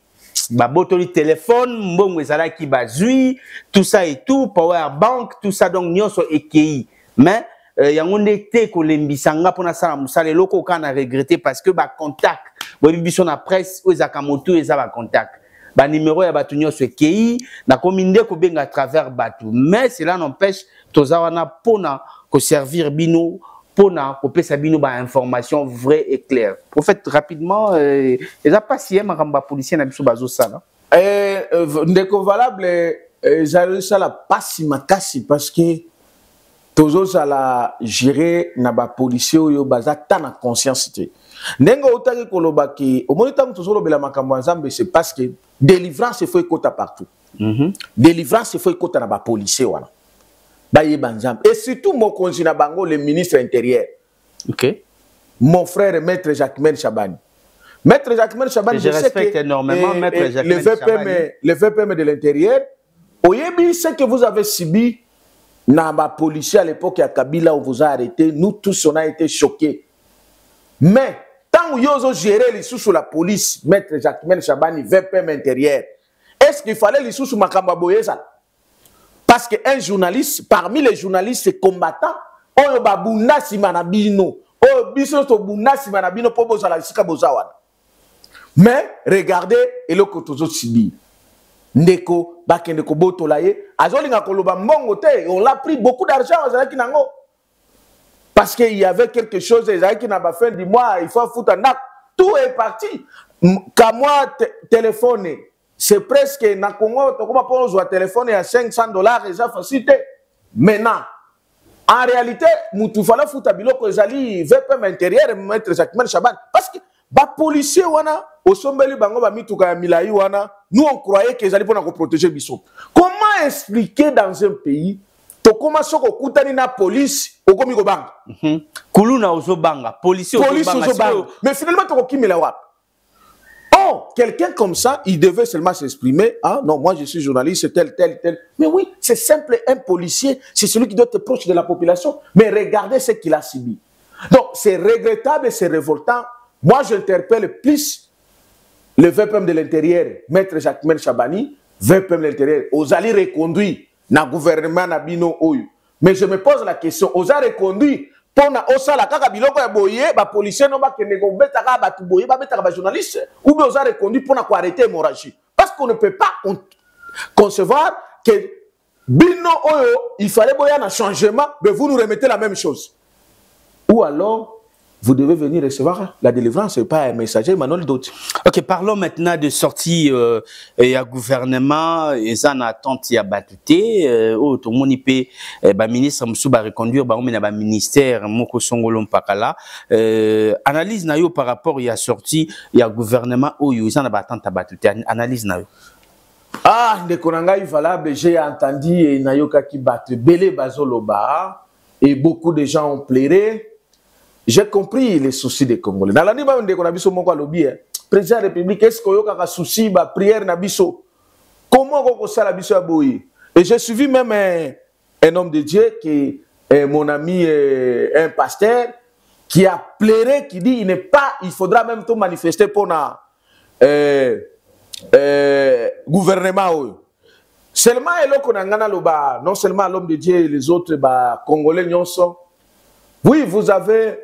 ba botoli téléphone mbongo ezala ki bazui tout ça et tout power bank tout ça donc nyonso ekei mais yango ndete ko lembisanga pona sala musale loko kana regretter parce que ba contact bo bibiso na presse o ezaka moto eza ba contact. Ba numéro ya batu nyonso ekei na kominde ko benga à travers batu mais cela n'empêche tozawana pona ko servir bino pona ko pesa bino ba information vraie et claire. Prophète rapidement eza pas si makamba policier na biso bazo sala ndeko valable j'allais ça la pas makasi parce que tozo sala gérer na ba policier yo baza ta na conscience te ndengo utaki kolobaki au moins tant tozo lobela makambo nzambe c'est parce que délivrance il faut écouter partout. Délivrance il faut écouter na ba policier wana. Ba yebanzam et surtout mon conjoint bango le ministre intérieur. OK. Mon frère maître Jacquemaine Chabani. Maître Jacquemaine Chabani je respecte énormément maître Jacquemaine Chabani. Le VPM de l'intérieur. Oyebi ce que vous avez subi na ba policier à l'époque à Kabila on vous a arrêté, nous tous on a été choqués. Mais tant que vous gérez les sous la police, maître Jacquemaine Chabani, VPM intérieur, est-ce qu'il fallait les sous Makamba Boyeza? Parce qu'un journaliste, parmi les journalistes combattants, on a Buna Simanabino, on a Buna Simanabino pour Bozala Sika Bozawan. Mais regardez, et le Kotozo Sibi, Ndeko, Bakendeko Botolaye, Azolinga Koloba Mongote, on l'a pris beaucoup d'argent à Zalakinango. Parce qu'il y avait quelque chose, qui n'a pas fait du mois, il faut foutre un acte. Tout est parti. Quand moi, téléphoner, c'est presque, na Congo, comment on téléphoner à $500, déjà facilité. Maintenant, en réalité, il faut foutre un biloko, ils VPM intérieur, mettre Jacquemaine Chaban. Parce que, les policiers, au sombeli, nous, on croyait qu'ils allaient pour protéger Bissot. Comment expliquer dans un pays comment ça ko kutani na police au komi ko banga kuluna ozo banga police ozo banga mais finalement to ko kimela wap. Oh, quelqu'un comme ça il devait seulement s'exprimer ah non moi je suis journaliste tel mais oui c'est simple un policier c'est celui qui doit être proche de la population mais regardez ce qu'il a subi donc c'est regrettable et c'est révoltant. Moi j'interpelle plus le VPM de l'intérieur maître Jacquemaine Chabani VPM de l'intérieur aux alliés reconduits na gouvernement na bino oyo. Mais je me pose la question, oza reconduit pour na osala kaka biloko ya boye ba policier no ba kende ko betaka ba tuboye ba betaka ba journaliste ou bien oza reconduit pour na ko arrêter hémorragie. Parce qu'on ne peut pas concevoir que bino oyo il fallait boya un changement, mais vous nous remettez la même chose. Ou alors vous devez venir recevoir la délivrance, c'est pas un messager Emmanuel Dodi. Ok, parlons maintenant de sortie et à gouvernement, et ça en attente, il y a battuté, tout le monde peut, ministre Moussouba reconduire, ministère Moko Songolom Pakala, analyse nayo par rapport, il y a sortie, il y a gouvernement, il y a attente à battuté, analyse nayo. Ah, de Konangai valable, j'ai entendu Nayoka qui batte Belé Bazoloba, et beaucoup de gens ont pleuré. J'ai compris les soucis des Congolais. Dans l'année où on a vu mon lobby, président de la République, est-ce qu'il y a un souci, la prière nabiso? Comment on a la biso à Boyi? Et j'ai suivi même un homme de Dieu qui est mon ami, un pasteur, qui a pleuré, qui dit il faudra même tout manifester pour le gouvernement. Seulement, non seulement l'homme de Dieu et les autres Congolais, oui, vous avez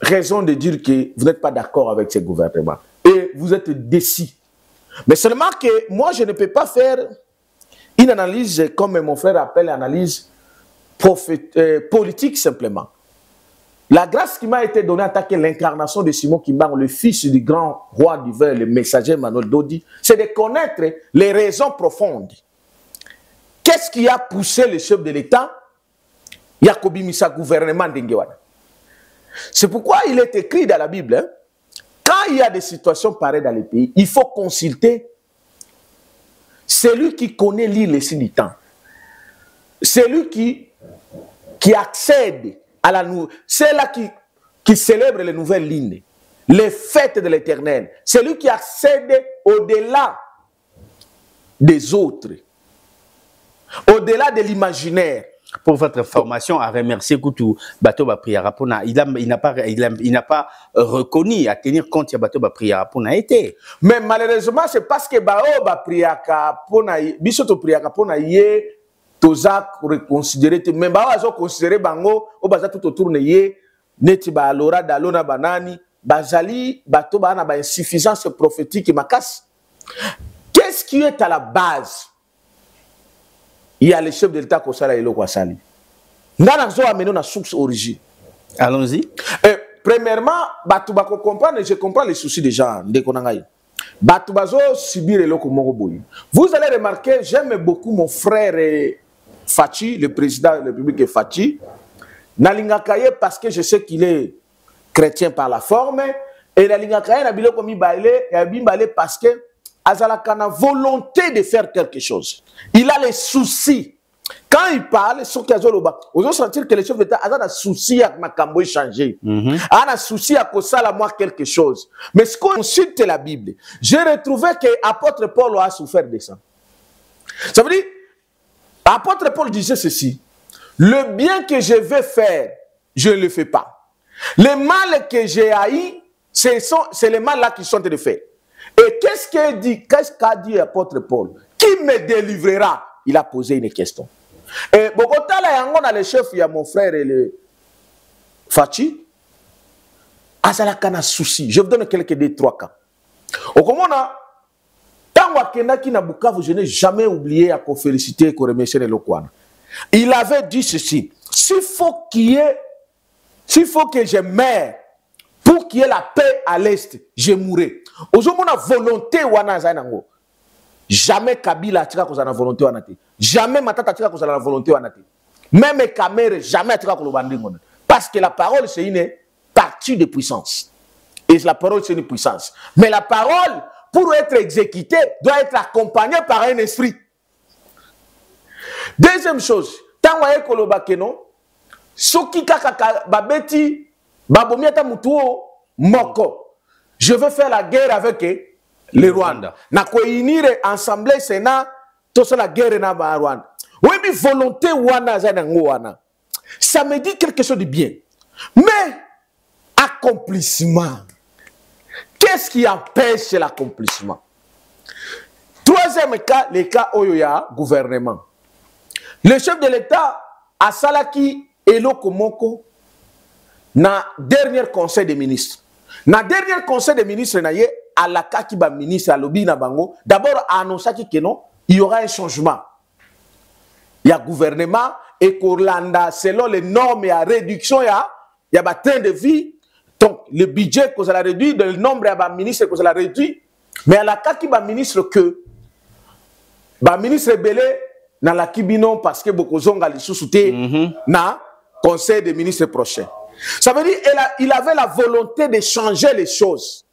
raison de dire que vous n'êtes pas d'accord avec ce gouvernement. Et vous êtes déçus. Mais seulement que moi, je ne peux pas faire une analyse, comme mon frère appelle l'analyse politique simplement. La grâce qui m'a été donnée en tant que l'incarnation de Simon Kimbangu, le fils du grand roi du verre, le messager Emmanuel Dodi, c'est de connaître les raisons profondes. Qu'est-ce qui a poussé le chef de l'État Yacobi Missa gouvernement d'Ingewana? C'est pourquoi il est écrit dans la Bible, hein, quand il y a des situations pareilles dans les pays, il faut consulter celui qui connaît l'île et du temps. Celui qui accède à la nouvelle, c'est là qui célèbre les nouvelles lignes, les fêtes de l'Éternel. Celui qui accède au-delà des autres, au-delà de l'imaginaire. Pour votre information, à remercier Koutou Bateau Priya il n'a pas reconnu à tenir compte de Bateau Priya a été. Mais malheureusement, c'est parce que Bateau Priya Bisoto Priya Yé Tozak reconsidéré, même Bazo considéré Bango, au Baza tout autour de Yé, Netiba Lora Dalona Banani, Bazali, Bateau Bana ba insuffisance prophétique et macasse. Qu'est-ce qui est à la base? Il y a le chef de l'État qui a été Kwasali. Nous avons amené une source origine. Allons-y. Premièrement, je comprends les soucis des gens. Vous allez remarquer, j'aime beaucoup mon frère Fachi, le président de la République Fachi. Nalingakaye parce que je sais qu'il est chrétien par la forme. Et Nalingakaye n'a pas parce que Azalaka a volonté de faire quelque chose. Il a les soucis. Quand il parle, on va sentir que les chefs d'État ont des soucis à Makambo changer. Il a des soucis à Kosala moi quelque chose. Mais ce qu'on consulte la Bible, j'ai retrouvé que l'apôtre Paul a souffert de ça. Ça veut dire, l'apôtre Paul disait ceci: le bien que je vais faire, je ne le fais pas. Le mal que j'ai haï, c'est les mal là qui sont de faire. Et qu'est-ce qu'a dit l'apôtre Paul? Qui me délivrera? Il a posé une question. Et Bogota, là, on a le chef, il y a mon frère et le Fachi. Azalakana souci. Je vous donne quelques des trois cas. Au comment on a, tant que na Bukavu, je n'ai jamais oublié à féliciter et remercier le Lokwana. Il avait dit ceci: s'il faut que je meure pour qu'il y ait la paix à l'Est, je mourrai. Aujourd'hui, on a volonté wana zainango. Jamais Kabila tika ko zana volonté wana te. Jamais Matata tika ko zana volonté wana te. Même Kamere jamais tika ko lobandi ngona. Parce que la parole c'est une partie de puissance. Et la parole c'est une puissance. Mais la parole, pour être exécutée, doit être accompagnée par un esprit. Deuxième chose, tant waye ko lobakeno, soki kaka babeti babomiata mutuo moko. Je veux faire la guerre avec le Rwanda. Na ko unir ensemble Sénat, tout ça la guerre na ba Rwanda. Oui, mais volonté wana zanango wana. Ça me dit quelque chose de bien. Mais accomplissement. Qu'est-ce qui empêche l'accomplissement? Troisième cas, les cas où il y a gouvernement. Le chef de l'État a salaki eloko moko na dernier conseil des ministres. Na dernier conseil des ministres na ye alaka ki ba ministre alobi na bango d'abord a annoncé que non, il y aura un changement. Il y a gouvernement et Korlanda selon les normes, il y a réduction, il y a train de vie. Donc le budget que ça a réduit, le nombre de ministres que ça a réduit, mais alaka ki ba ministre que ba ministre belé na la kibino parce que beaucoup zonga li sousouté na conseil des ministres prochain. Ça veut dire il avait la volonté de changer les choses.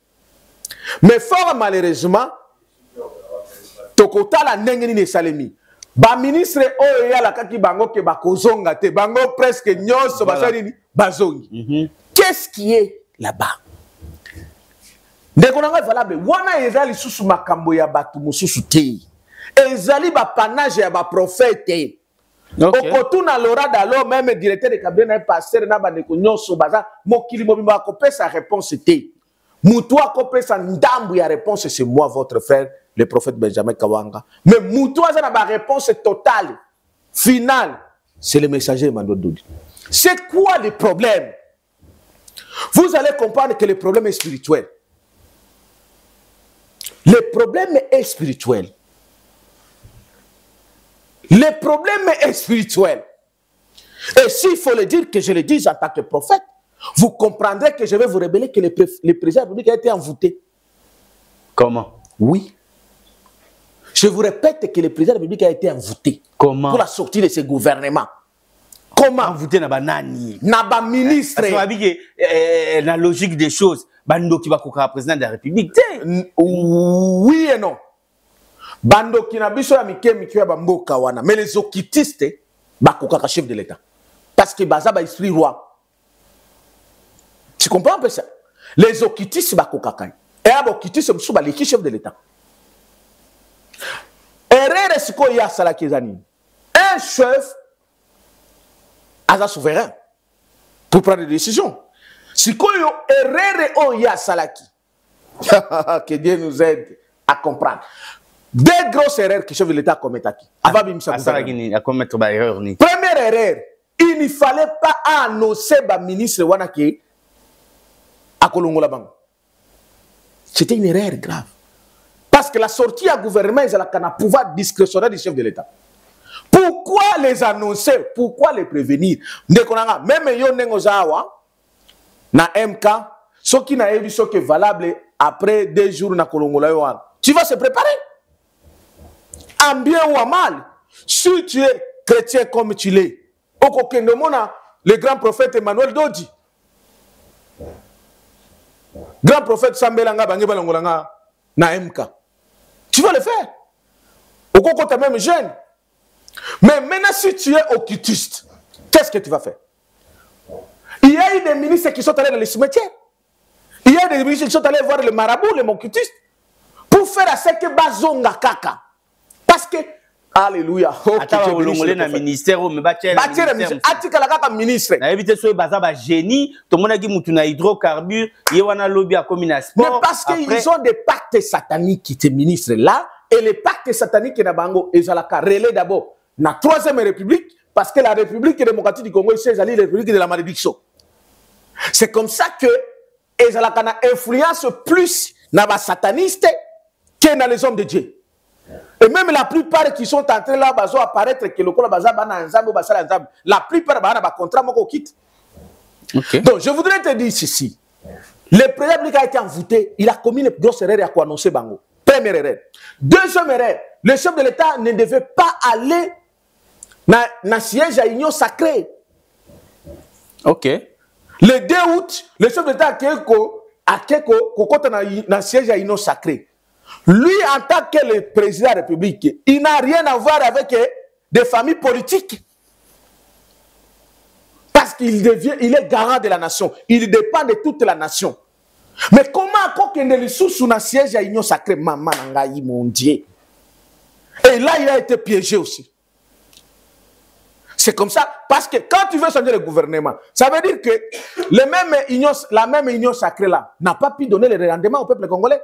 Mais fort malheureusement, tokota la nengeni ne salemi. Ba ministre o ya la kaki bango ke bakozonga te bango presque nyonso basali bazongi. Qu'est-ce qui est là-bas? Ndekonanga valable wana ezali susu makambo ya batu mususu te. Ezali ba panage ya ba prophète. Okotuna lora dalo même directeur de cabinet pasteur na bandeko nyonso baza mokili mobimba akopesa réponse te. Mutu akopesa ndambu ya réponse c'est moi votre frère le prophète Benjamin Kawanga. Mais mutu aza na ba réponse totale finale c'est le messager Emmanuel Dodi. C'est quoi le problème? Vous allez comprendre que le problème est spirituel. Le problème est spirituel. Le problème est spirituel. Et s'il faut le dire, que je le dise en tant que prophète, vous comprendrez que je vais vous révéler que le président de la République a été envoûté. Comment? Oui. Je vous répète que le président de la République a été envoûté. Comment? Pour la sortie de ce gouvernement. Comment? Envoûté na banani. Na ba ministre. Parce que la logique des choses, bando qui va koka président de la République. Oui et non. Bando qui n'a biso ya mike ya bamboka wana. Mais les okitistes, bakoka chef de l'État. Parce que baza ba esprit roi. Tu comprends un peu ça? Les okitistes bakoka kai. Et abokitiste msou ba leki chef de l'État. Erreur siko ya salaki ezani. Un chef asa souverain pour prendre des décisions. Siko yo erreur o ya salaki. Que Dieu nous aide à comprendre. Deux grosses erreurs que le chef de l'État commet. Première erreur, il ne fallait pas annoncer le ministre Wanake à Kolongo Labango. C'était une erreur grave. Parce que la sortie à gouvernement, il y a un pouvoir discrétionnaire du chef de l'État. Pourquoi les annoncer? Pourquoi les prévenir? Même yo nengozawa na MK, ce qui n'a pas ce qui est valable après 2 jours na Kolongo Labango. Tu vas se préparer. En bien ou en mal, si tu es chrétien comme tu l'es, le grand prophète Emmanuel Dodi, grand prophète Sambelanga Bangebalangolanga na MK, tu vas le faire. Au coco, tu es même jeune. Mais maintenant, si tu es occultiste, qu'est-ce que tu vas faire? Il y a eu des ministres qui sont allés dans les cimetières. Il y a des ministres qui sont allés voir le marabout, les occultistes, pour faire à ce que Bazonga Kaka. Parce que, alléluia, na ministère mais ministre na éviter ce bazaba génie tout le monde a dit mutuna hydrocarbures yewana lobby a comme une sport. Mais parce qu'ils ont des pactes sataniques qui étaient ministres là et les pactes sataniques na bango ezalaka relais d'abord na 3e république parce que la République démocratique du Congo c'est la République de la malédiction. C'est comme ça que ezalaka na influence plus na ba sataniste que dans les hommes de Dieu. Et même la plupart qui sont en train là, bazo apparaître que le la plupart ba contrat moko quitte. Okay. Donc je voudrais te dire ceci. Le président a été envoûté, il a commis une grosse erreur à quoi annoncer Bango. Première erreur. Deuxième erreur, le chef de l'État ne devait pas aller dans siège à union sacrée. OK. Le 2 août, le chef de l'État a dans siège à union sacrée. Lui, en tant que le président de la République, il n'a rien à voir avec des familles politiques. Parce qu'il est garant de la nation. Il dépend de toute la nation. Mais comment il est sous un siège à l'union sacrée, maman, mon Dieu. Et là, il a été piégé aussi. C'est comme ça. Parce que quand tu veux changer le gouvernement, ça veut dire que la même union sacrée là n'a pas pu donner le rendement au peuple congolais.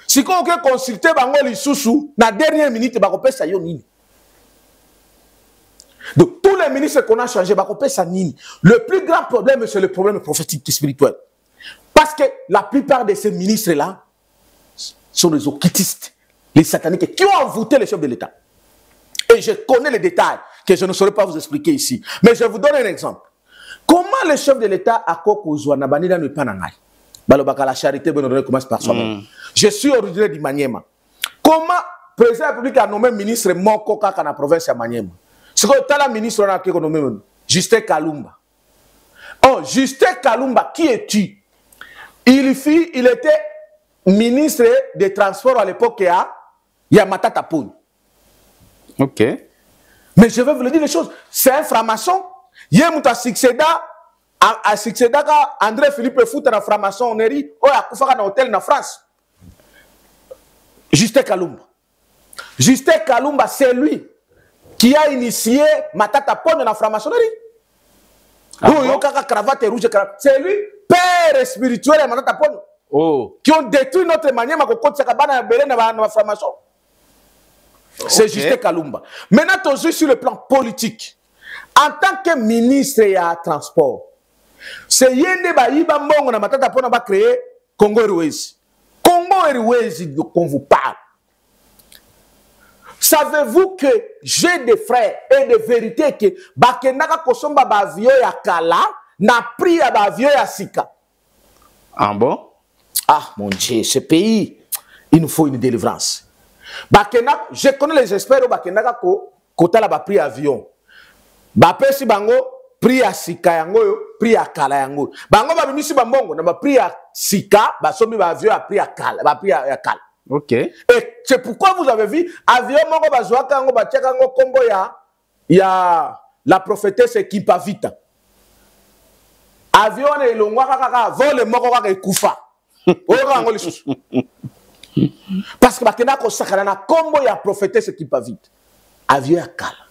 Si on peut consulter Bango Lisusu, na dernière minute, on peut ça. Donc, tous les ministres qu'on a changés, le plus grand problème, c'est le problème prophétique et spirituel. Parce que la plupart de ces ministres-là sont des occultistes, les sataniques, qui ont envoûté les chefs de l'État. Et je connais les détails que je ne saurais pas vous expliquer ici. Mais je vous donne un exemple. Comment le chef de l'État a kokozwa na banida ne panangai? Balobaka la charité commence par soi-même. Je suis originaire du Maniema. Comment le président de la République a nommé ministre Moko Kaka na province de Maniema? C'est que le ministre a nommé Justin Kalumba. Oh, Justin Kalumba, qui es-tu? Il était ministre des Transports à l'époque à Matata Poun. Ok. Mais je vais vous le dire les choses. C'est un franc-maçon. Il y a un succéda André Philippe Fout dans la franc-maçonnerie. Oh, il y a un hôtel en France. Justin Kalumba. Justin Kalumba, c'est lui qui a initié Matata Poun dans la franc-maçonnerie. Cravate rouge. C'est lui, père spirituel de Matata Poun. Oh. Qui ont détruit notre manière de faire la franc-maçon. C'est Justin Kalumba. Maintenant, toujours sur le plan politique, en tant que ministre et à transport, c'est Yende Baïba Mongo na Matata Pona va créer Congo Airways. Congo Airways, qu'on vous parle. Savez-vous que j'ai des frères et des vérités que Bakenaka Kosomba Bavio ya Kala n'a pris à Bavio ya Sika? Ah bon? Ah mon Dieu, ce pays, il nous faut une délivrance. Bakena, je connais les experts au Bakenaka Kota la ba pris avion. Bapesi bango pris à Sika yango, pris à Kala yango. Bango ba bimisi bambongo na ba pris à Sika, ba somi ba avion a pris à Kala, ba pris à Kala. Ok. Et c'est pourquoi vous avez vu avion mongo ba zoaka yango ba tcheka yango Congo ya la prophétesse Kipavita. Avion ne longwa kaka vole moko kaka ekufa. Oyo yango lisusu. Parce que bakena ko sakana na kombo ya prophétesse Kipavita. Avion ya Kala.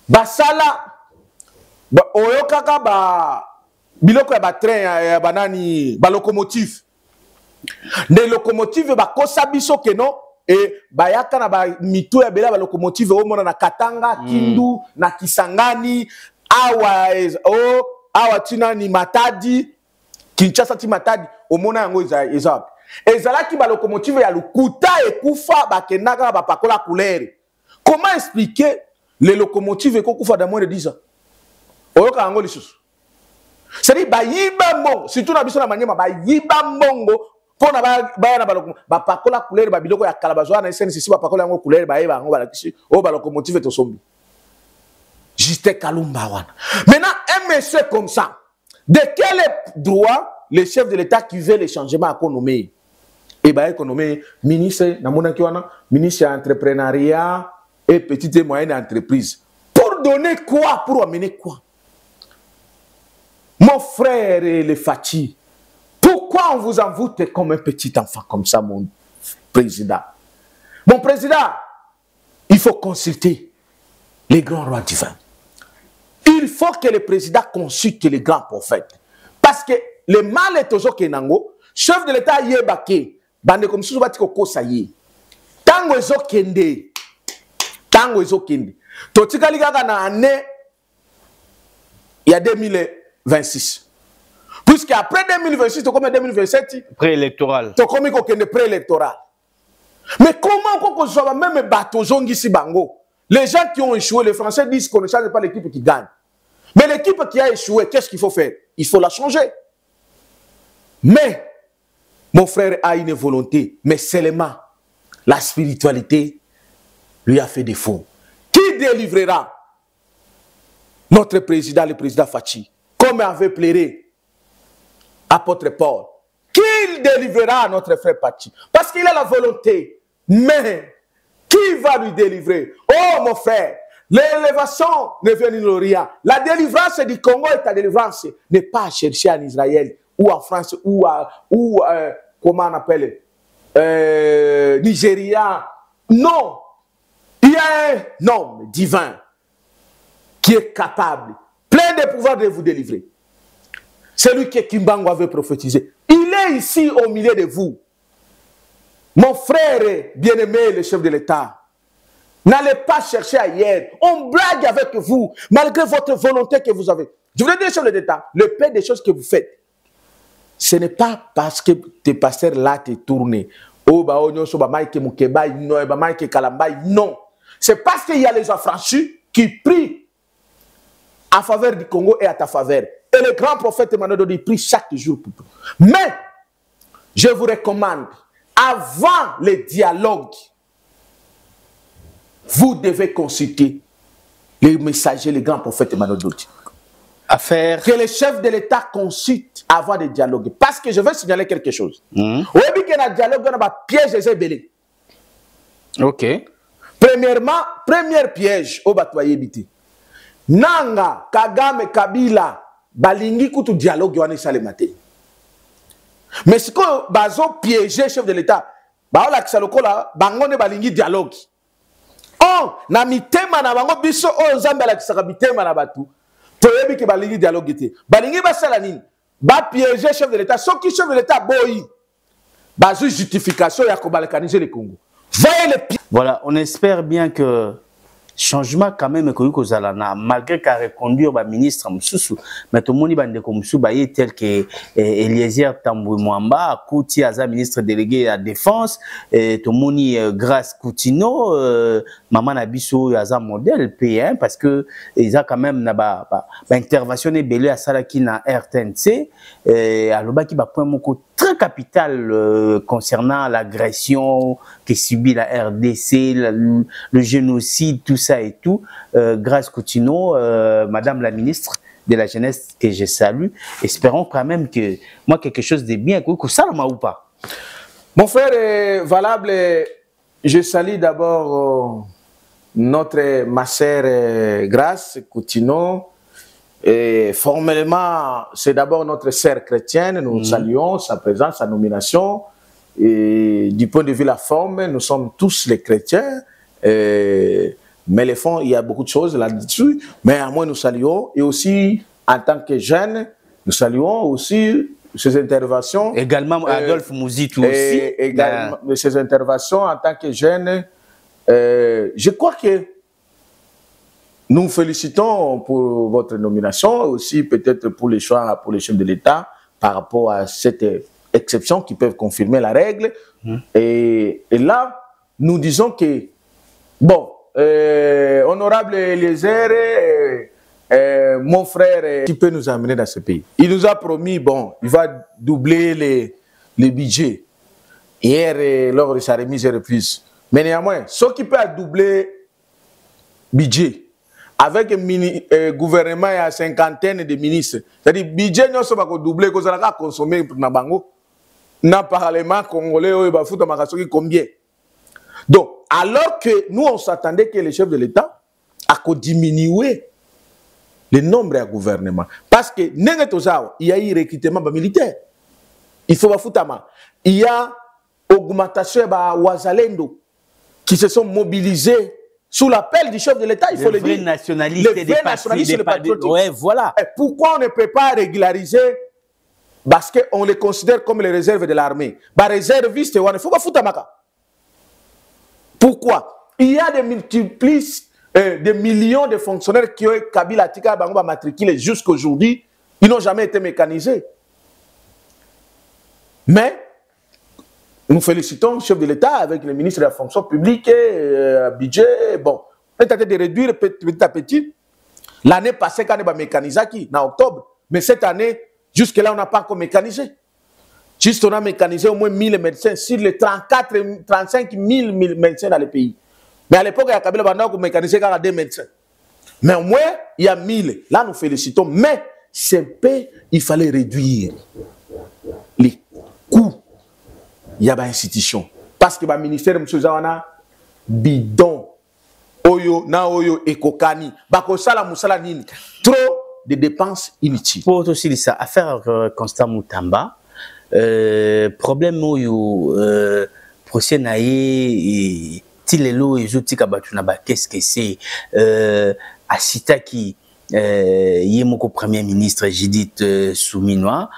Basala ba oyo kaka ba biloko ya ba train ya banani ba locomotive. Les locomotives ba kosa biso keno et bayaka na ba mitu ya bela ba locomotive o mona na Katanga, Kindu, na Kisangani, awa tina ni Matadi, Kinshasa ti Matadi, o mona yango ezab. Ezalaki ba locomotive ya lukuta ekufa ba kenaka ba pakola couleur. Comment expliquer les locomotives et kokufa dans moins de 10 ans? Oyoka yango lisusu. C'est-à-dire ba yiba mongo, surtout na biso na Maniema ba yiba mongo. Pona ba na baloko ba pakola couleur ba biloko ya kalabazo na SNCC ba pakola yango couleur ba yeba yango ba lakisi o ba locomotive to sombi. Justin Kalumba wana. Maintenant un monsieur comme ça, de quel droit le chef de l'État qui veut les changements à nommé et ba économie ministre na mona ki wana ministre entrepreneuriat et petite et moyenne entreprise. Pour donner quoi? Pour amener quoi? Mon frère et le Fati, pourquoi on vous envoûte comme un petit enfant comme ça, mon président? Mon président, il faut consulter les grands rois divins. Il faut que le président consulte les grands prophètes. Parce que le mal est toujours Kenango, chef de l'État yébake, bande comme si vous avez dit Tango ezo kende. Tango ezo kende. Totika ligaga na année, il y a 2026. Puisqu'après 2026, tu as 2027. Préélectoral. Tu as commis préélectoral. Mais comment on soit même bateau ici bango? Les gens qui ont échoué, les Français disent qu'on ne change pas l'équipe qui gagne. Mais l'équipe qui a échoué, qu'est-ce qu'il faut faire? Il faut la changer. Mais mon frère a une volonté, mais seulement la spiritualité lui a fait défaut. Qui délivrera notre président, le président Fachi, comme avait plaidé apôtre Paul? Qui délivrera notre frère Fachi? Parce qu'il a la volonté. Mais qui va lui délivrer? Oh mon frère, l'élévation ne vient de rien. La délivrance du Congo et ta délivrance n'est pas à chercher en Israël ou en France ou comment on appelle Nigeria. Non. Il y a un homme divin qui est capable, plein de pouvoir de vous délivrer. Celui que Kimbango avait prophétisé. Il est ici au milieu de vous. Mon frère bien-aimé, le chef de l'État. N'allez pas chercher ailleurs. On blague avec vous, malgré votre volonté que vous avez. Je voulais dire sur l'État, le pire des choses que vous faites, ce n'est pas parce que tes pasteurs là te tournent. Oh, bah, non. C'est parce qu'il y a les affranchis qui prient en faveur du Congo et à ta faveur. Et le grand prophète Emmanuel Dodi prie chaque jour pour tout. Mais, je vous recommande, avant les dialogues, vous devez consulter les messagers, les grands prophètes Emmanuel Dodi. Que les chefs de l'État consultent avant de dialoguer. Parce que je veux signaler quelque chose. Oui, qu'il y a un dialogue, on a piège des ébélés. Ok. Premièrement, premier piège, au batoyer biti. Nanga, Kagame, Kabila, balingi kutu dialogue, on est salé maté. Mais ce que bazo piégé chef de l'État, bah on a que là, bangone balingi dialogue. Oh, na mitema na bango biso o nzambe la kisaka mitema na batu. Toyebi ke balingi dialogue était. Balingi basala nini? Ba piéger chef de l'État, ceux qui chef de l'État boyi. Bazo justification ya ko balkaniser le Congo. Voyez les. Voilà, on espère bien que changement quand même que Kozalana, malgré qu'à reconduire le ministre Moussou, mais tout le monde bande comme Moussou Baye tel que Eliezer Tambou Mwamba, Kouti Aza ministre délégué à la défense, et tout le monde grâce Koutino, Maman Nabiso Aza modèle P1 parce que ils ont quand même na intervention belé à Salaki na RTNC, à l'oba qui va point mon très capital concernant l'agression que subit la RDC, le génocide, tout ça et tout, grâce Coutinho, Madame la ministre de la Jeunesse que je salue. Espérons quand même que moi quelque chose de bien, que ça m'a ou pas. Mon frère est valable. Je salue d'abord ma sœur Grâce Coutinho. Et formellement, c'est d'abord notre sœur chrétienne. Nous saluons sa présence, sa nomination. Et du point de vue de la forme, nous sommes tous les chrétiens. Mais les fonds, il y a beaucoup de choses là-dessus. Mais à moi, nous saluons. Et aussi, en tant que jeunes, nous saluons aussi ces interventions. Également, Adolphe Mouzitou aussi. Également, ces interventions en tant que jeunes. Je crois que nous félicitons pour votre nomination, aussi peut-être pour les choix, pour les chefs de l'État, par rapport à cette exception qui peuvent confirmer la règle. Et là, nous disons que, bon, honorable Eliezer, mon frère, qui peut nous amener dans ce pays. Il nous a promis, bon, il va doubler les budgets. Hier, lors de sa remise et reprise. Mais néanmoins, ce qui peut doubler le budget, avec un gouvernement et une cinquantaine de ministres, c'est-à-dire que le budget ne va pas doubler, que ça va consommer pour Nabango. Dans le Parlement congolais, il va foutre combien? Donc, alors que nous, on s'attendait que les chefs de l'État aient diminué le nombre de gouvernements. Parce que, il y a eu recrutement militaire. Il faut foutre. Il y a augmentation de Ouazalendo qui se sont mobilisés sous l'appel du chef de l'État, il faut le dire. Nationalistes et des patriotes. Ouais, voilà. Et pourquoi on ne peut pas régulariser? Parce qu'on les considère comme les réserves de l'armée. Les réservistes, il ne faut pas foutre Maka. Pourquoi? Il y a des multiplices, des millions de fonctionnaires qui ont Kabila Tika Bango matriculés jusqu'à aujourd'hui. Ils n'ont jamais été mécanisés. Mais nous félicitons le chef de l'État avec le ministre de la fonction publique, budget. Bon, on a tenté de réduire petit à petit. L'année passée, quand on a mécanisé, en octobre, mais cette année, jusque-là, on n'a pas encore mécanisé. Juste, on a mécanisé au moins 1000 médecins sur les 35 000 médecins dans le pays. Mais à l'époque, il y a Kabila Banda qui mécanisé 2 médecins. Mais au moins, il y a 1000. Là, nous félicitons. Mais, il fallait réduire les coûts. Il y a des institutions. Parce que le ministère de M. Zawana, bidon, oyo, na oyo, ekokani, bakosala musala nini, trop de dépenses inutiles. Pour aussi ça, affaire Constant Moutamba, problème oyo, procès naïe, tilelo et jouti kabatunaba, qu'est-ce que c'est? Asita qui, yemoko premier ministre Judith Souminois,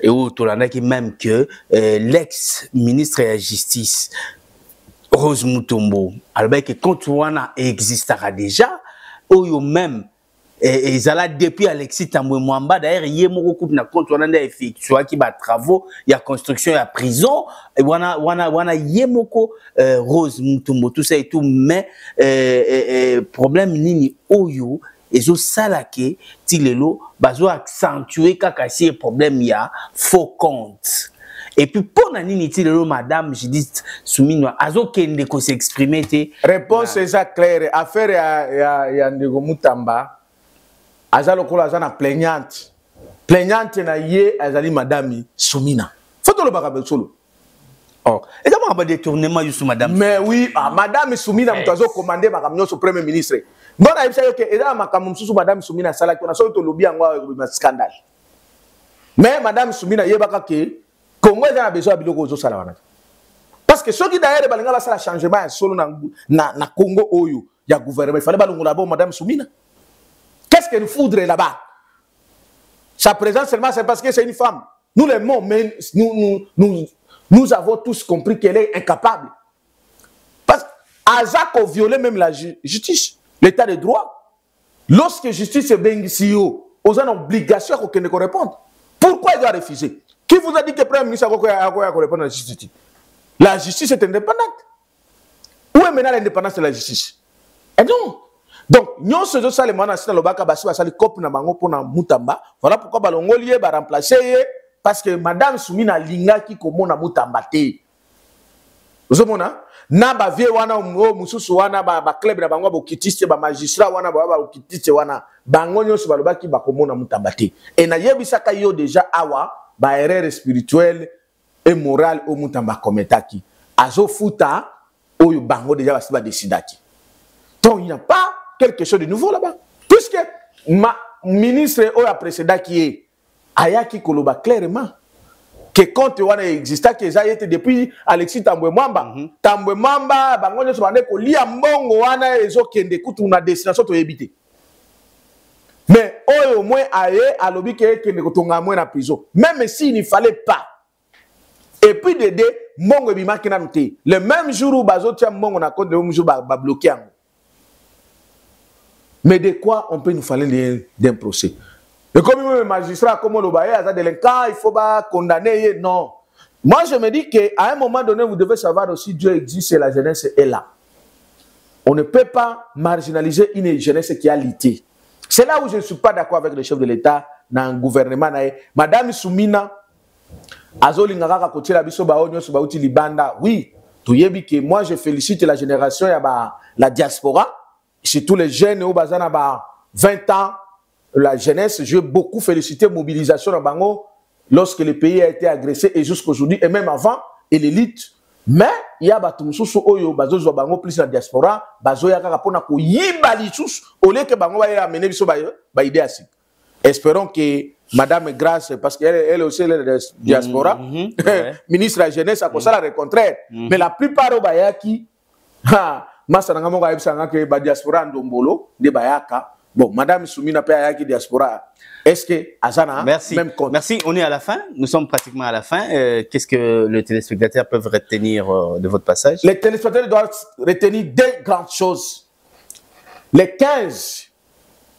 et où tu as même que l'ex-ministre de la Justice, Rose Mutombo. Alors que quand tu vois existera déjà, ou même et ça depuis Alexis Tambwe Mwamba d'ailleurs il y a mon couple na compte on a effectué qui va travaux il y a construction il y a prison et wana yemoko Rose Mutombo tout ça et tout mais problème nini oyo ezo salake ti lelo bazo accentuer kaka si problème ya faux compte. Et puis, pour nani ti lelo madame Judith Soumina azo kende ko s'exprimer te réponse est claire affaire ya Ndeko Mutamba azalo kola azana plaignante na ye azali madame Soumina faut le baka solo. Oh et comment on va détournement sur madame mais oui madame Soumina mutazo commander makamnyo au premier ministre ndona ibisa yoke eza makamum susu madame Soumina sala ko na so to lobi ngwa scandale mais madame Soumina yebaka ke Congo a besoin de biloko zo sala wana parce que ceux qui d'ailleurs balinga ba sala changement solo na Congo oyo ya gouvernement il fallait balongola bon madame Soumina. Qu'est-ce qu'elle foudrait là-bas? Sa présence seulement c'est parce que c'est une femme. Nous les mots mais nous avons tous compris qu'elle est incapable. Parce qu'Azak a violé même la justice, l'état de droit. Lorsque justice est bien ici, aux en obligation qu'on ne répondre. Pourquoi il doit refuser? Qui vous a dit que le Premier ministre a répondre à la justice? La justice est indépendante. Où est maintenant l'indépendance de la justice? Et non. Donc, nous sommes tous les gens qui ont Mutamba. Voilà pourquoi Balongolier va remplacer parce que Madame Soumina Linga qui commande Mutamba. Vous savez, na ba vie wana mususu wana ba club na bango ba kitiste ba magistrat wana ba kitiste wana bango nyonso ba lobaki ba commande Mutamba te. Et na yebisaka yo déjà awa ba erreur spirituelle et morale au Mutamba kometaki. Azo futa oyo bango déjà ba décidaki. Donc il n'y a pas quelque chose de nouveau là-bas. Puisque ma ministre ou la précédente qui est Ayaki Koloba clairement que quand on a existé, que ça a été depuis Alexis Tambwe Mwamba, Tambwe Mwamba, bangonyo sobane ko lia mbongo wana ezo kende kutu na destination to ebité. Mais au moins aye alobi ke kende kotonga mwe na prison. Même s'il ne fallait pas. Et puis Dédé mbongo bimaki na mté. Le même jour où bazo tia mbongo na compte de même jour ba bloquer en. Mais de quoi on peut nous parler d'un procès? Et comme le magistrat, comme le bail, à délinquant, il faut pas condamner. Non. Moi, je me dis qu'à un moment donné, vous devez savoir aussi Dieu existe et la jeunesse est là. On ne peut pas marginaliser une jeunesse qui a lutté. C'est là où je ne suis pas d'accord avec le chef de l'État dans le gouvernement. Madame Soumina, Azolingaka côté la biso ba onyo ba uti libanda. Oui, que moi je félicite la génération la diaspora. Surtout les jeunes au bazana ba 20 ans, la jeunesse, je veux beaucoup féliciter mobilisation à Bango lorsque le pays a été agressé et jusqu'aujourd'hui et même avant et l'élite. Mais il y a batumsusu oyo bazo zo Bango plus la diaspora, bazo ya kaka pona ko yibali sus au lieu que Bango va amener biso ba idée asi. Espérons que Madame Grâce, parce qu'elle aussi est de diaspora, ministre de la jeunesse a ça le contraire. Mais la plupart au bayaki Masananga Gaïbsanga que ba diaspora ndombolo de bayaka. Bon, Madame Soumina Payaki diaspora. Est-ce que Azana merci. Même compte? Merci, on est à la fin. Nous sommes pratiquement à la fin. Qu'est-ce que les téléspectateurs peuvent retenir de votre passage? Les téléspectateurs doivent retenir deux grandes choses. Le 15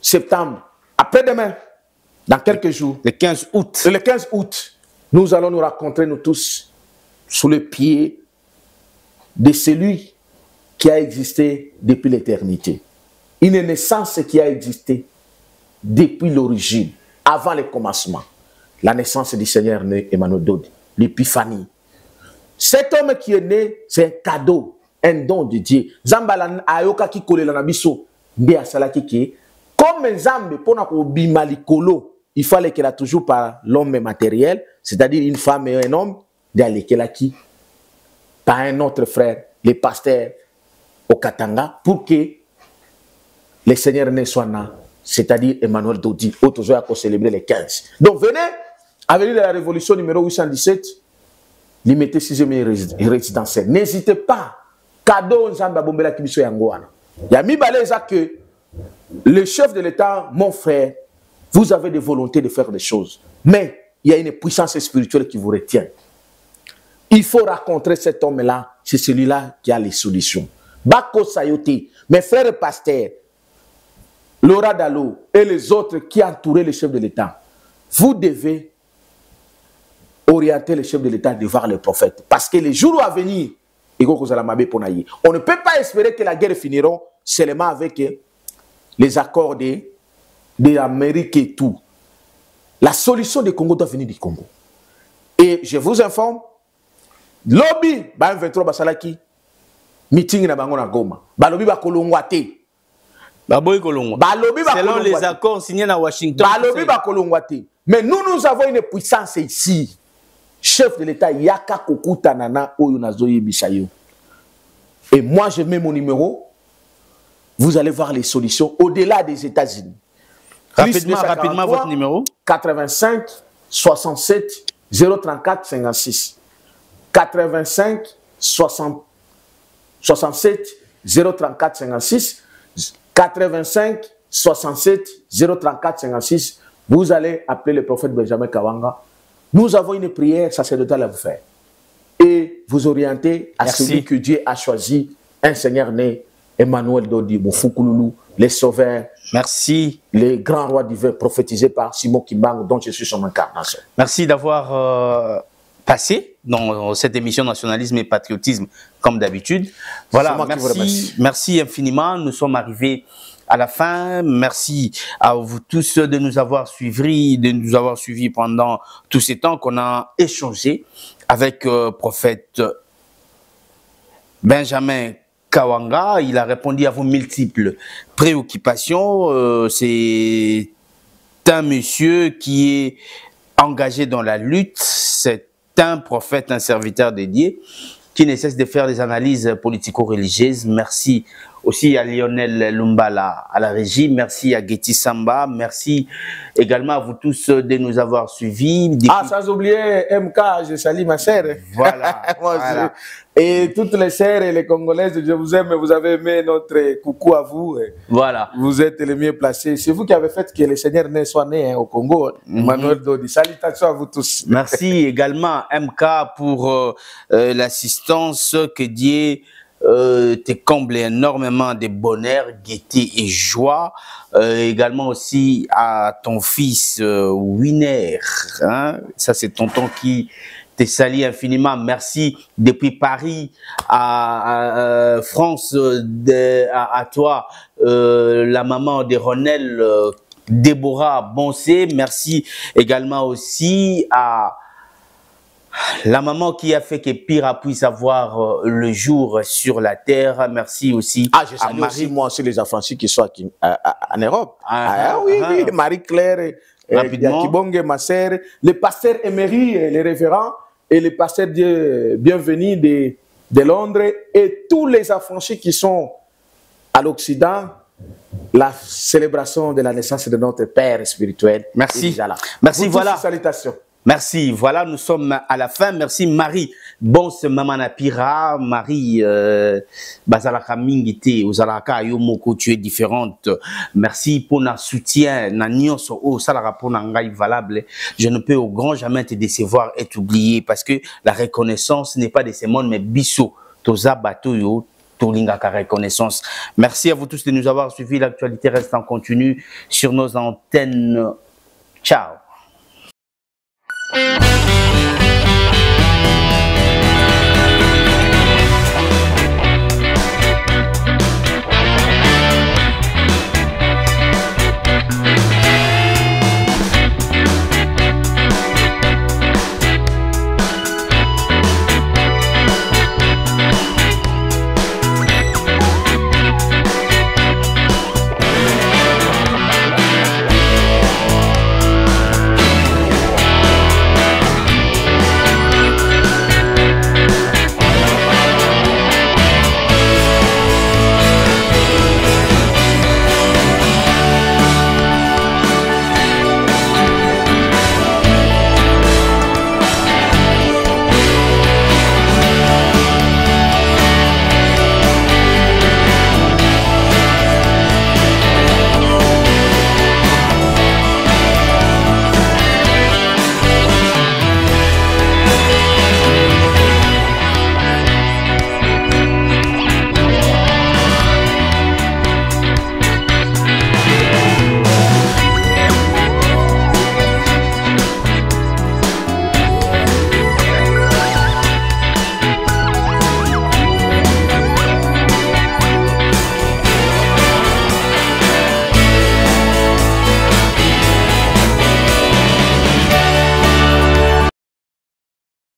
septembre, après-demain, dans quelques jours. Le 15 août. Le 15 août, nous allons nous rencontrer, nous tous, sous le pied de celui qui a existé depuis l'éternité. Une naissance qui a existé depuis l'origine, avant le commencement. La naissance du Seigneur né Emmanuel Dodi, l'épiphanie. Cet homme qui est né, c'est un cadeau, un don de Dieu. Zambalan ayoka ki kole la nabiso, mbe asala ki comme Zambe pona ko bimalikolo, il fallait qu'elle a toujours par l'homme matériel, c'est-à-dire une femme et un homme, d'aller qu'elle a qui par un autre frère, les pasteurs au Katanga, pour que le Seigneur né soit là, c'est-à-dire Emmanuel Dodi, autour à célébrer les 15. Donc venez, à venir de la révolution numéro 817, limiter 6e résidentielle. N'hésitez pas. Cadeau Nzamba Bombela Kibiso Yangoana. Yami Baleza que le chef de l'État, mon frère, vous avez des volontés de faire des choses. Mais il y a une puissance spirituelle qui vous retient. Il faut rencontrer cet homme-là c'est celui-là qui a les solutions. Bako Sayote, mes frères pasteurs, Laura Dalo et les autres qui entouraient le chef de l'État, vous devez orienter le chef de l'État devant le prophète. Parce que les jours à venir, on ne peut pas espérer que la guerre finira seulement avec les accords de l'Amérique et tout. La solution du Congo doit venir du Congo. Et je vous informe, lobby, 23 Basalaki, meeting na bango na Goma. Balobi ba kolongwate. Baboy kolongwa. Selon les accords signés à Washington. Balobi ba kolongwate. Mais nous avons une puissance ici. Chef de l'État, Yaka Kokuta Nana Oyunazoye Bishayo. Et moi, je mets mon numéro. Vous allez voir les solutions au-delà des États-Unis. Rapidement, votre numéro. 85 67 034 56. 85 67 034 56. 85 67 034 56. Vous allez appeler le prophète Benjamin Kawanga. Nous avons une prière sacerdotale à vous faire. Et vous orienter à celui que Dieu a choisi, un Seigneur né, Emmanuel Dodi, Moufoukouloulou, les sauveurs. Merci. Les grands rois divins prophétisés par Simon Kimbangu, dont je suis son incarnation. Merci d'avoir passé dans cette émission Nationalisme et Patriotisme, comme d'habitude. Voilà, merci infiniment. Nous sommes arrivés à la fin. Merci à vous tous de nous avoir suivis, pendant tous ces temps qu'on a échangé avec prophète Benjamin Kawanga. Il a répondu à vos multiples préoccupations. C'est un monsieur qui est engagé dans la lutte. C'est un prophète, un serviteur dédié qui ne cesse de faire des analyses politico-religieuses. Merci aussi à Lionel Lumbala à la régie, merci à Getty Samba, merci également à vous tous de nous avoir suivis. Sans oublier MK, je salue ma sœur. Voilà. Voilà. Et toutes les sœurs et les Congolaises, je vous aime, vous avez aimé notre coucou à vous. Voilà. Vous êtes les mieux placés. C'est vous qui avez fait que le Seigneur soit né au Congo. Emmanuel Dodi. Salutations à vous tous. Merci également MK pour l'assistance. Que Dieu te comble énormément de bonheur, gaieté et joie. Également aussi à ton fils Winner. Hein? Ça, c'est tonton qui te salue infiniment. Merci depuis Paris à France, à toi, la maman de Ronel, Déborah Boncé. Merci également aussi à la maman qui a fait que Pira puisse avoir le jour sur la terre. Merci aussi je salue aussi moi aussi les affranchis qui sont en Europe. Oui, Marie-Claire, Yakibonge, ma sœur, les pasteurs émérites, les révérends et les pasteurs bienvenus de Londres et tous les affranchis qui sont à l'Occident. La célébration de la naissance de notre Père spirituel. Merci. Est déjà là. Merci, voilà. Salutations. Merci, voilà, nous sommes à la fin. Merci Marie. Bon, c'est Maman Napira, Marie Bazalaka Mingite, Ozalaka Yomoko, tu es différente. Merci pour notre soutien, Nanyoso, oh, Salara pour Nangai valable. Je ne peux au grand jamais te décevoir et t'oublier parce que la reconnaissance n'est pas de ce monde, mais biso, Toza Batoyo. Tolingaka reconnaissance. Merci à vous tous de nous avoir suivis. L'actualité reste en continu sur nos antennes. Ciao.